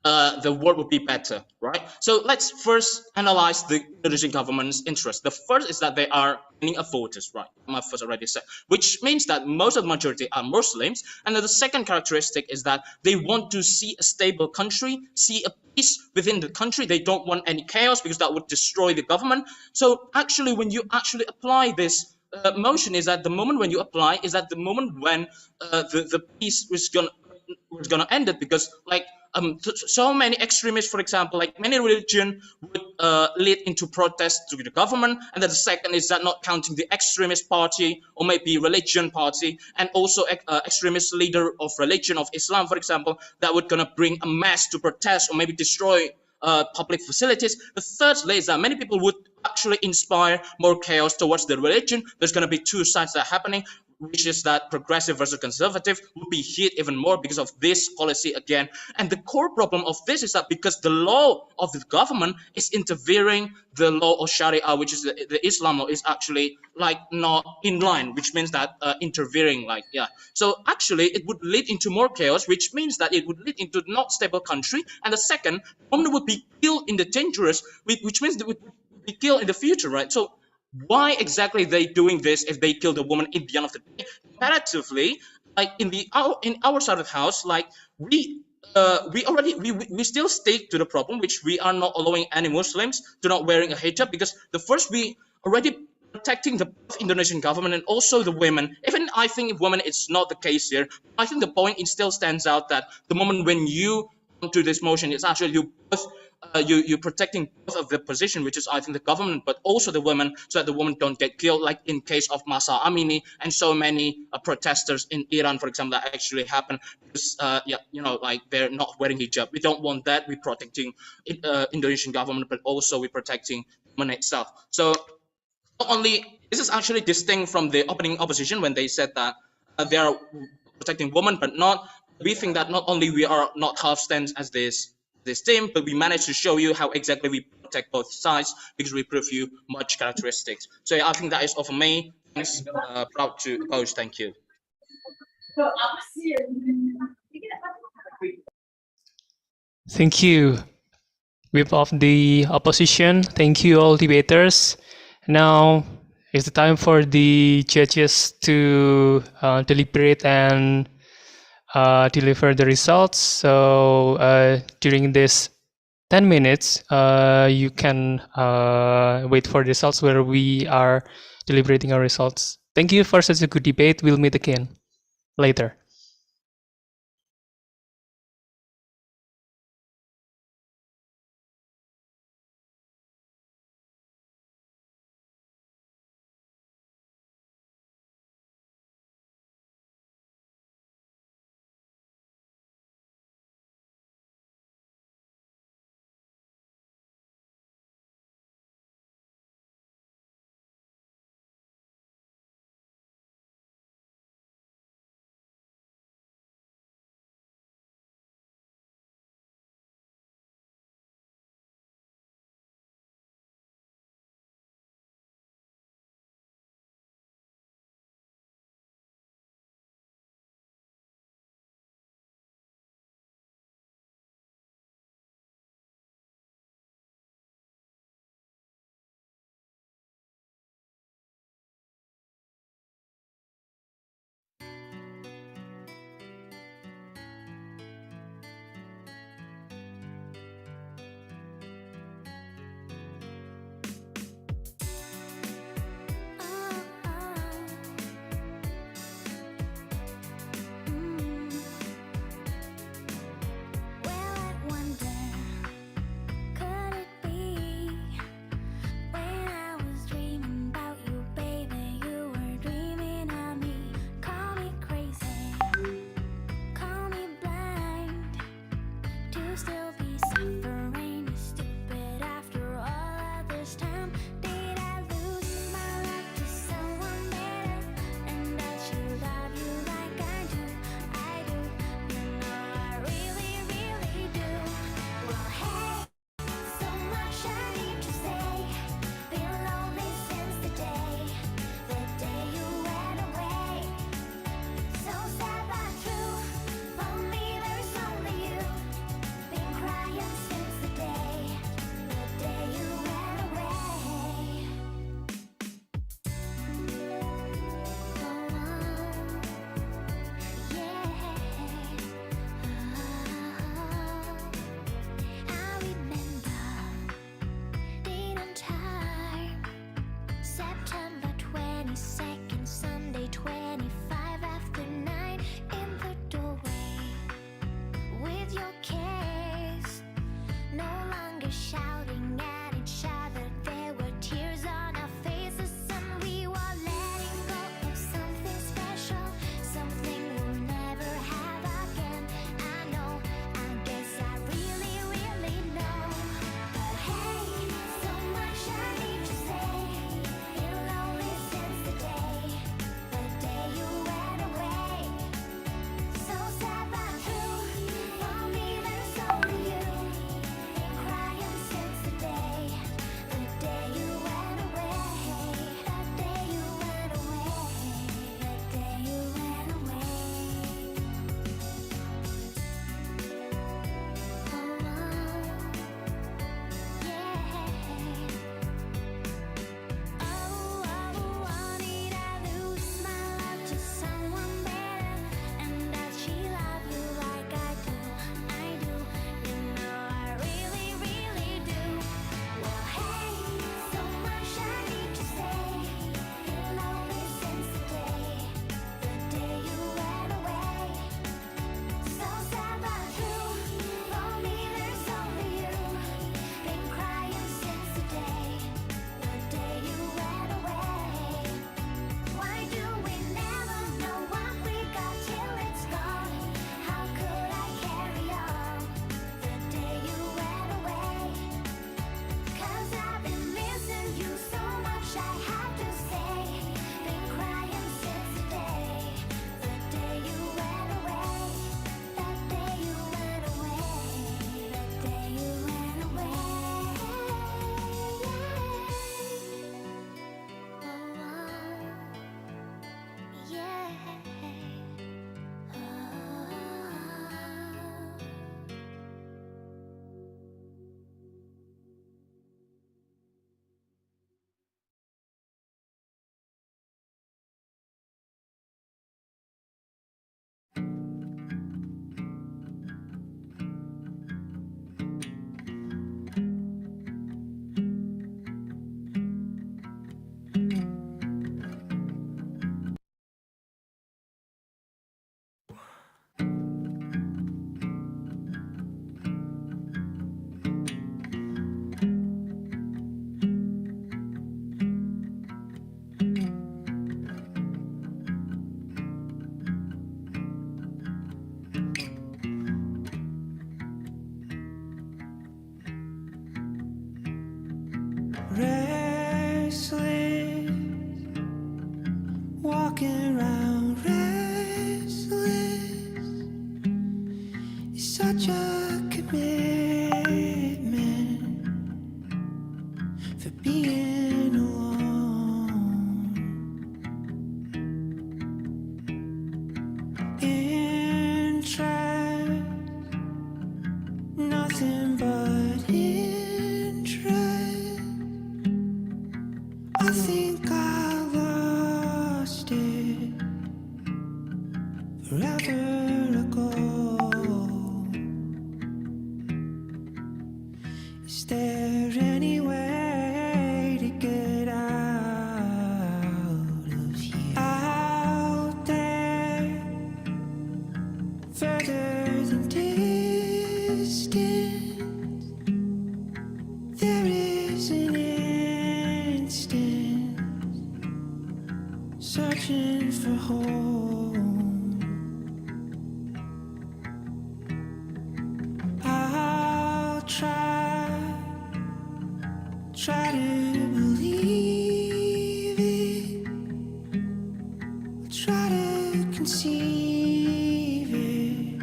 S15: the world would be better, right? So let's first analyze the Indonesian government's interest. The first is that they are winning a voters, right? My first already said, which means that most of the majority are Muslims. And then the second characteristic is that they want to see a stable country, see a peace within the country. They don't want any chaos because that would destroy the government. So actually, when you actually apply this motion, is that the moment when you apply is that the moment when the peace was gonna end it because like so many extremists, for example, like many religion would lead into protest to the government, and then the second is that not counting the extremist party or maybe religion party, and also extremist leader of religion of Islam, for example, that would gonna bring a mass to protest or maybe destroy public facilities. The third is that many people would actually inspire more chaos towards the religion. There's gonna be two sides that are happening. which is that progressive versus conservative, would be hit even more because of this policy again. And the core problem of this is that because the law of the government is interfering, the law of Sharia, which is the Islam law, is actually like not in line, which means that interfering, like, yeah. So actually it would lead into more chaos, which means that it would lead into not stable country. And the second, women would be killed in the dangerous, which means they would be killed in the future, right? So why exactly they doing this if they kill the woman in the end of the day? Comparatively, like in our side of the house, like we still stick to the problem, which we are not allowing any Muslims to not wearing a hijab, because the first we already protecting the Indonesian government and also the women. Even I think if women, it's not the case here. I think the point it still stands out that the moment when you come to this motion, it's actually you both you protecting both of the position, which is I think the government, but also the women, so that the women don't get killed, like in case of Masa Amini and so many protesters in Iran, for example, that actually happened because yeah, you know, like they're not wearing hijab. We don't want that. We're protecting Indonesian government, but also we're protecting women itself. So not only this is actually distinct from the opening opposition when they said that they are protecting women, but not. We think that not only we are not half stands as this team, but we managed to show you how exactly we protect both sides because we prove you much characteristics. So yeah, I think that is all for me. Thanks, proud to oppose. Thank you.
S8: Thank you, whip of the opposition. Thank you, all debaters. Now it's the time for the judges to deliberate and deliver the results. So during this 10 minutes, you can wait for the results where we are deliberating our results. Thank you for such a good debate. We'll meet again later.
S1: You walking around restless. It's such a commitment for being alone. Interest, nothing but interest. I think I lost it forever ago. Is there any way to get out of here? Out there, further than distant, there is an instant searching for home. I'll try to believe it. I'll try to conceive it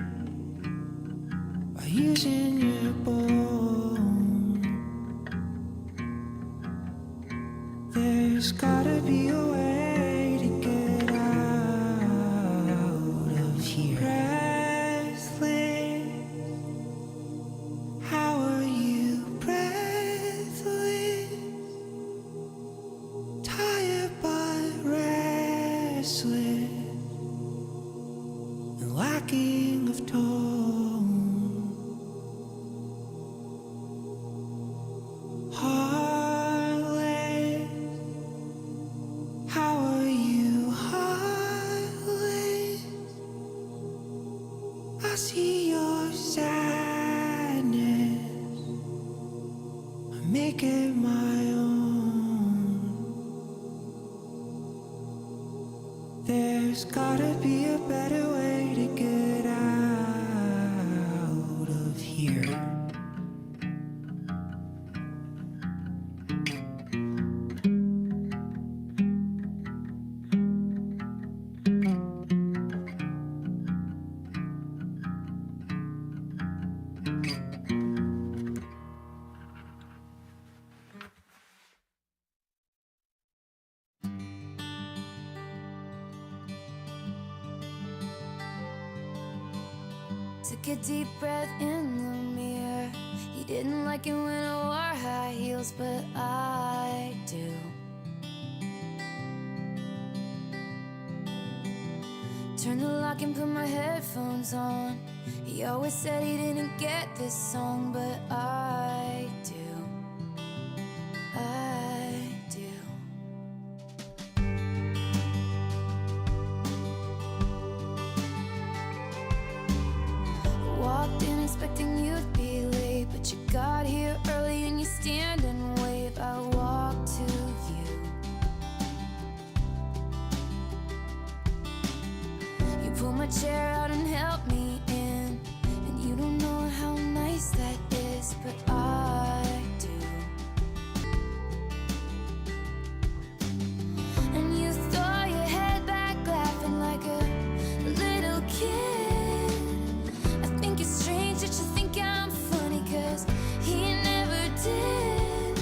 S1: by using your bone. There's gotta be a way to get out of here. Breathless, how are you breathless? Tired but restless and lacking of tone. Heartless, how are you heartless? I see your sadness, I make it my own. There's gotta be a better way to get out of here.
S16: Took a deep breath in the mirror. He didn't like it when I wore high heels, but I do. Turned the lock and put my headphones on. He always said he didn't get this song, but I do. I do. Walked in expecting you'd be late, but you got here early and you stand and wave. I walk to you. You pull my chair out and help me in, and you don't know how nice that is, but I do. And you throw your head back laughing like a little kid. I think it's strange that you think I'm funny, 'cause he never did.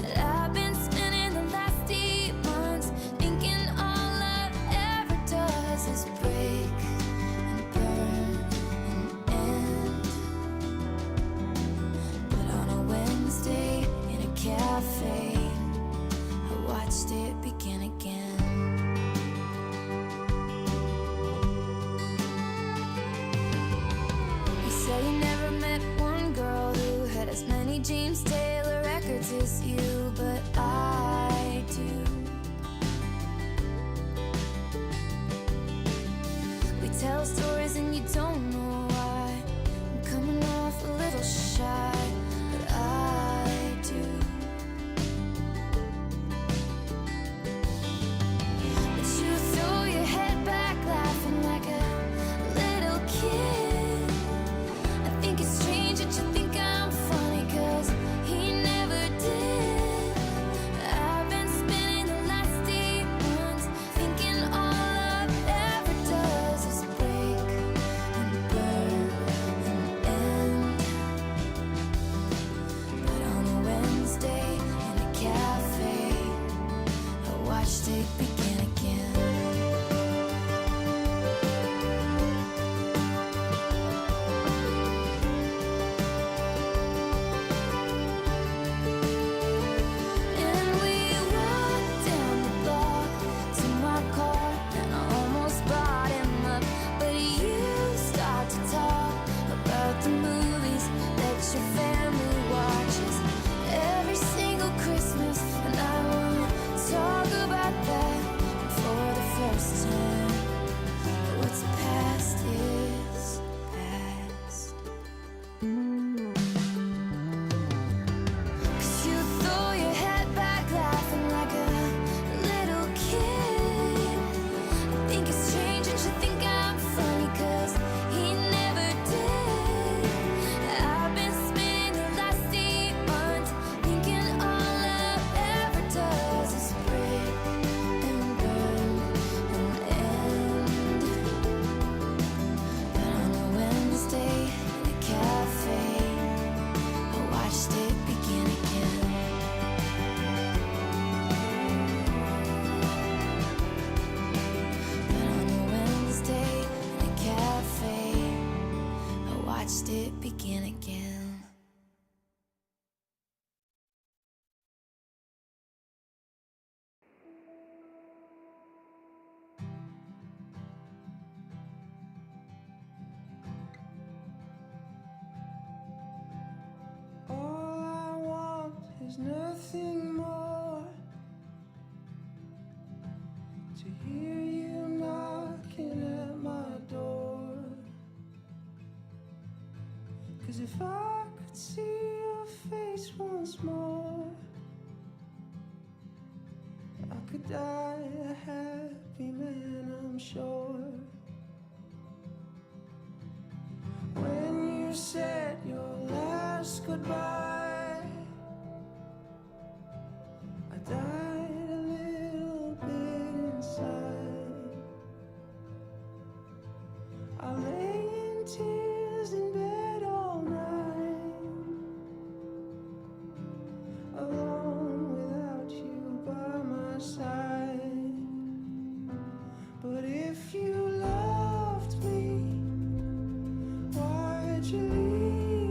S16: That I've been spending the last 8 months thinking all love ever does is break and burn and end. But on a Wednesday in a cafe, I watched it begin again. You say you never met one girl who had as many James Taylor records as you, but I do. We tell stories and you don't know why. I'm coming off a little shy, but I do.
S1: there's nothing more to hear you knocking at my door. 'Cause if I could see your face once more, I could die a happy man, I'm sure. When you said your last goodbye, I died a little bit inside. I lay in tears in bed all night, alone without you by my side. But if you loved me, why'd you leave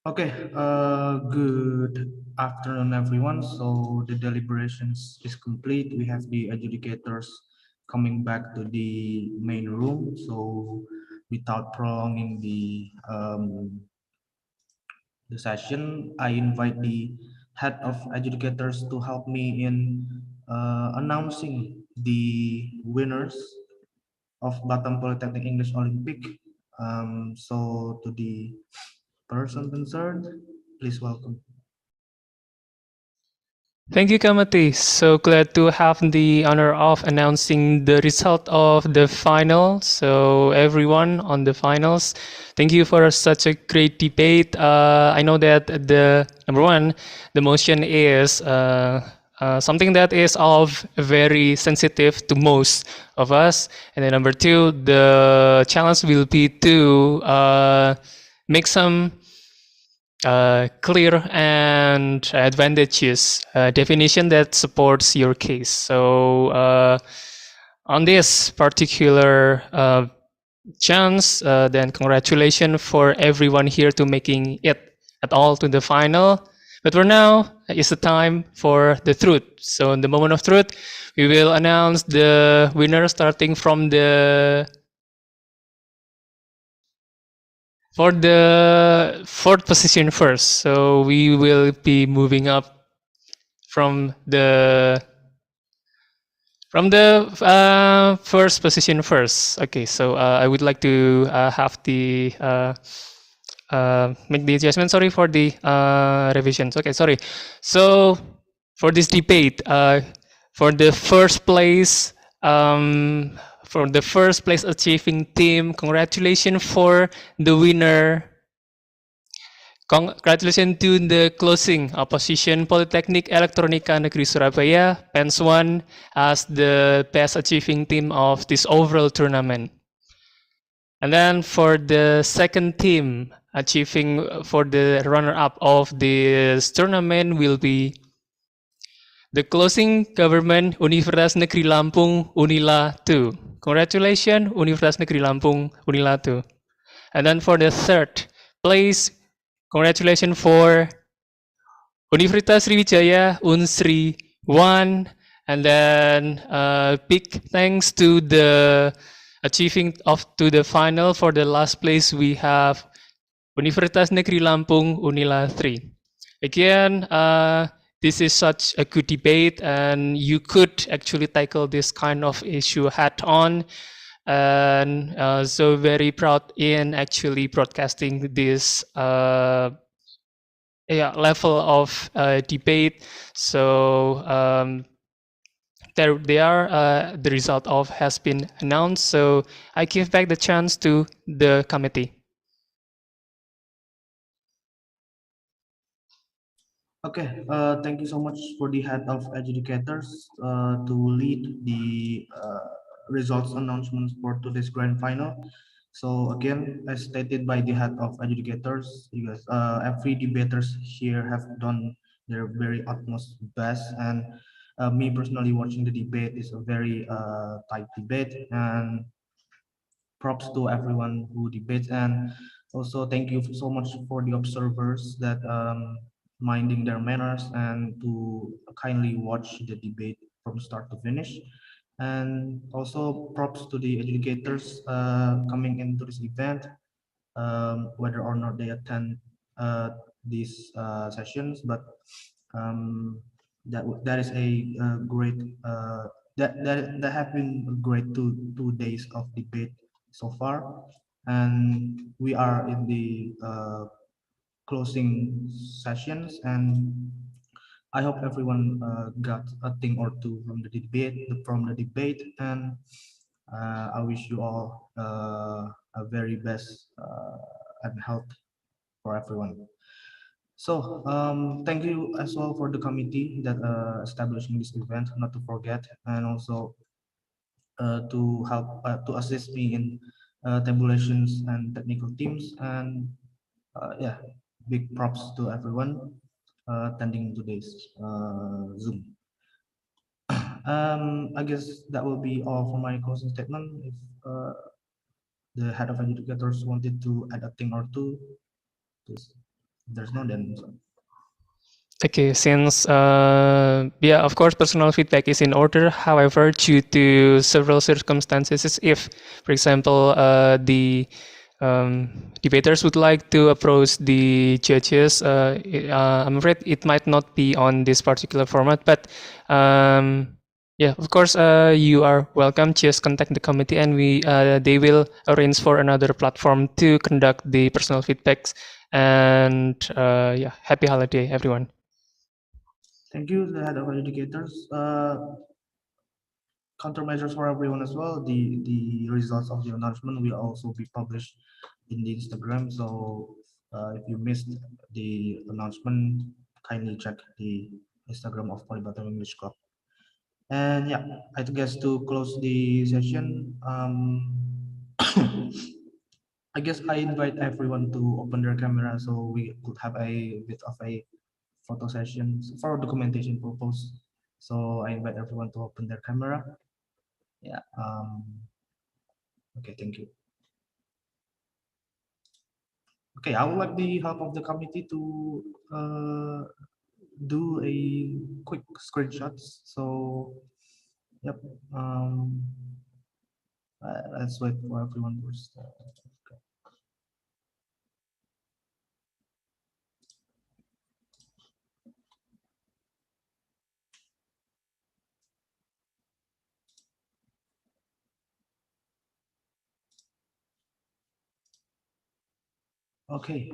S7: Okay, good afternoon, everyone. So the deliberations is complete. We have the adjudicators coming back to the main room. So without prolonging the session, I invite the head of adjudicators to help me in announcing the winners of Batam Polytechnic English Olympic. So to the person concerned, please welcome.
S8: Thank you, Kamati. So glad to have the honor of announcing the result of the final. So everyone on the finals, thank you for such a great debate. I know that the number one, the motion is something that is of very sensitive to most of us, and then number two, the challenge will be to make some clear and advantageous definition that supports your case. So on this particular chance, then congratulations for everyone here to making it at all to the final. But for now, it's the time for the truth. So in the moment of truth, we will announce the winner starting from the for the fourth position first. So we will be moving up from the first position first. Okay, so I would like to have the make the adjustment. Sorry for the revisions. Okay, sorry. So for this debate, for the first place, for the first place achieving team, congratulations for the winner. Congratulations to the closing opposition Polytechnic Elektronika Negeri Surabaya, PENS 1, as the best achieving team of this overall tournament. And then for the second team achieving for the runner-up of this tournament will be the closing government Universitas Negeri Lampung Unila 2. Congratulations Universitas Negeri Lampung Unila 2. And then for the third place, congratulations for Universitas Sriwijaya Unsri 1, and then big thanks to the achieving of to the final. For the last place we have Universitas Negeri Lampung Unila 3. Again, this is such a good debate, and you could actually tackle this kind of issue head on, and so very proud in actually broadcasting this level of debate. So there they are. The result of has been announced. So I give back the chance to the committee.
S7: Okay, thank you so much for the head of adjudicators to lead the results announcements for today's grand final. So again, as stated by the head of adjudicators, you guys, every debaters here have done their very utmost best, and me personally watching the debate is a very tight debate, and props to everyone who debates, and also thank you so much for the observers that minding their manners and to kindly watch the debate from start to finish, and also props to the educators coming into this event, whether or not they attend these sessions, but um, that is a great that have been a great 2 days of debate so far, and we are in the closing sessions, and I hope everyone got a thing or two from the debate, and I wish you all a very best and health for everyone. So thank you as well for the committee that establishing this event, not to forget, and also to help to assist me in tabulations and technical teams, and yeah, big props to everyone attending today's Zoom. I guess that will be all for my closing statement. If the head of educators wanted to add a thing or two, please. If there's no, then
S8: Okay, since yeah, of course, personal feedback is in order. However, due to several circumstances, if, for example, the debaters would like to approach the judges, I'm afraid it might not be on this particular format. But yeah, of course, you are welcome. Just contact the committee, and they will arrange for another platform to conduct the personal feedbacks. And yeah, happy holiday, everyone.
S7: Thank you, the head of educators. Countermeasures for everyone as well. The results of the announcement will also be published in the Instagram. So if you missed the announcement, kindly check the Instagram of Polybatam English Club. And yeah, I guess to close the session, I guess I invite everyone to open their camera so we could have a bit of a photo session for documentation purpose. So I invite everyone to open their camera. Yeah. Okay. Thank you. Okay. I would like the help of the committee to do a quick screenshots. So, yep. Let's wait for everyone first. Okay.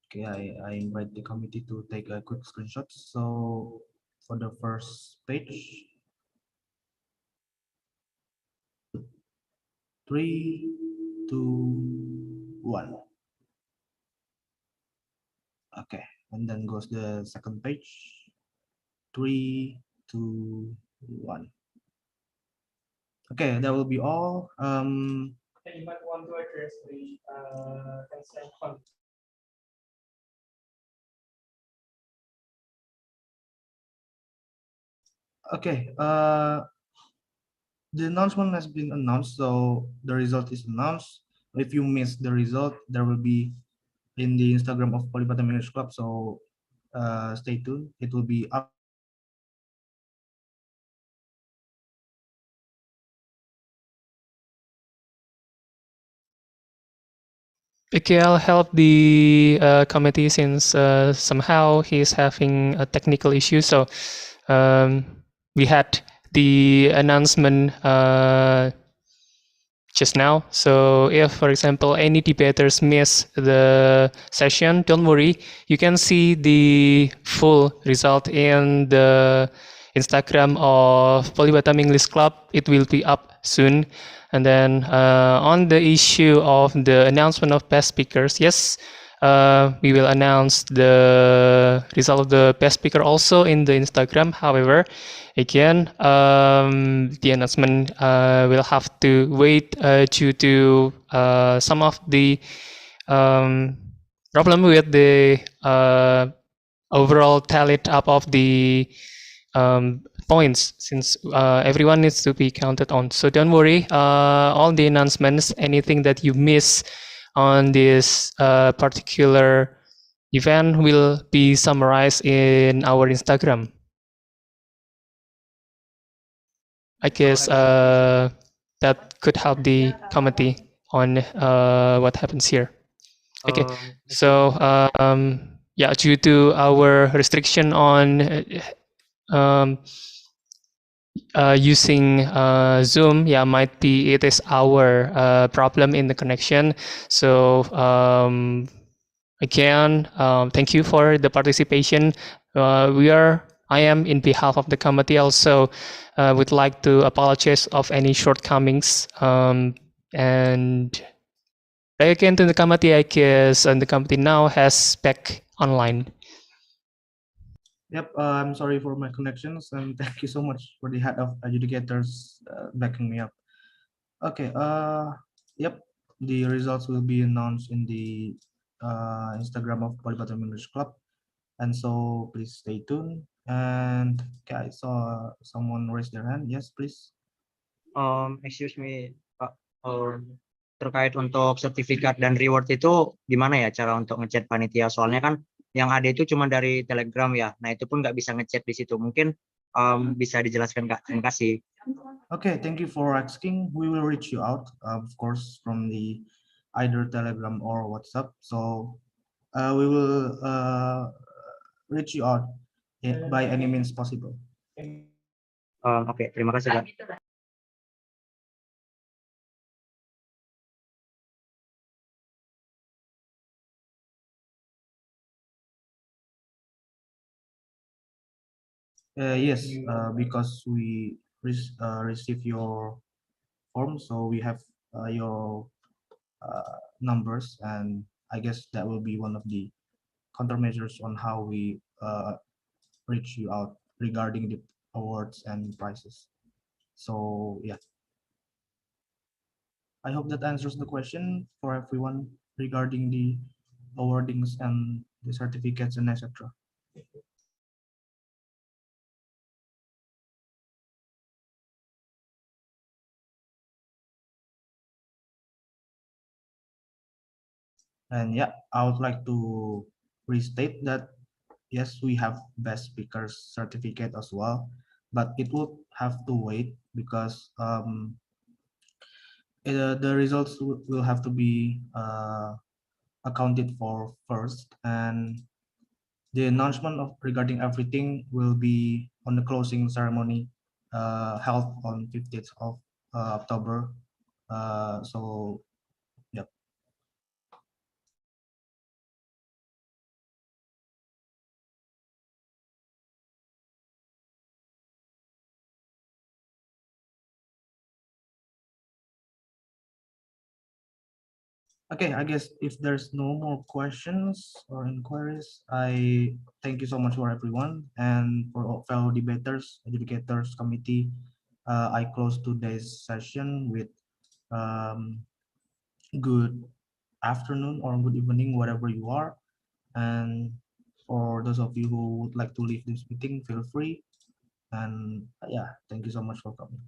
S7: Okay, I invite the committee to take a quick screenshot. So for the first page, 3, 2, 1. Okay, and then goes the second page, 3, 2, 1. Okay, that will be all.
S8: You might want to address the consent fund.
S7: Okay, the announcement has been announced, so the result is announced. If you miss the result, there will be in the Instagram of Polybatam English Club. So stay tuned. It will be up.
S8: Okay, I'll help the committee since somehow he's having a technical issue. So we had the announcement just now. So if, for example, any debaters miss the session, don't worry. You can see the full result in the Instagram of Polybatam English Club. It will be up soon. And then on the issue of the announcement of best speakers, yes, we will announce the result of the best speaker also in the Instagram. However, again, the announcement will have to wait due to some of the problem with the overall tallied up of the points, since everyone needs to be counted on. So don't worry, all the announcements, anything that you miss on this particular event will be summarized in our Instagram. I guess that could help the committee on what happens here. Okay, so yeah, due to our restriction on using Zoom, yeah, might be it is our problem in the connection. So again, thank you for the participation. I am in behalf of the committee also would like to apologize of any shortcomings. And again to the committee, I guess, and the committee now has back online.
S7: Yep, I'm sorry for my connections, and thank you so much for the head of educators backing me up. Okay, yep, the results will be announced in the Instagram of Polybatam English Club, and so please stay tuned. And okay, I saw someone raise their hand. Yes, please.
S11: Excuse me, Pak. Terkait untuk sertifikat dan reward itu gimana ya cara untuk ngechat panitia? Soalnya kan yang ada itu cuma dari Telegram ya. Nah itu pun nggak bisa ngechat di situ. Mungkin bisa dijelaskan Kak. Terima kasih.
S7: Okay, thank you for asking. We will reach you out, of course, from the either Telegram or WhatsApp. So we will reach you out by any means possible.
S11: Oke, terima kasih Kak.
S7: Yes, because we receive your form, so we have your numbers, and I guess that will be one of the countermeasures on how we reach you out regarding the awards and prizes. So yeah, I hope that answers the question for everyone regarding the awardings and the certificates and etc. And yeah, I would like to restate that yes, we have best speakers certificate as well, but it would have to wait because the results will have to be accounted for first, and the announcement of regarding everything will be on the closing ceremony held on 15th of October. So yeah. Okay, I guess if there's no more questions or inquiries, I thank you so much for everyone, and for all fellow debaters, educators committee. I close today's session with good afternoon or good evening, wherever you are. And for those of you who would like to leave this meeting, feel free. And yeah, thank you so much for coming.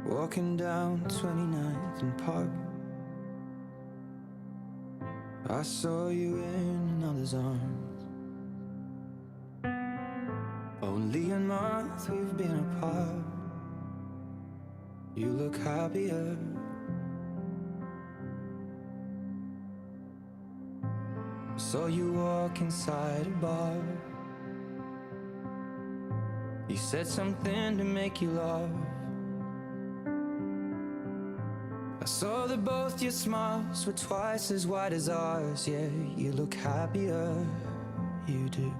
S1: Walking down 29th and Park, I saw you in another's arms. Only a month we've been apart. You look happier. Saw you walk inside a bar. You said something to make you laugh. I saw that both your smiles were twice as wide as ours. Yeah, you look happier, you do.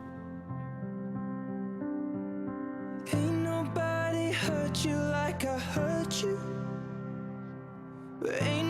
S1: Ain't nobody hurt you like I hurt you. Ain't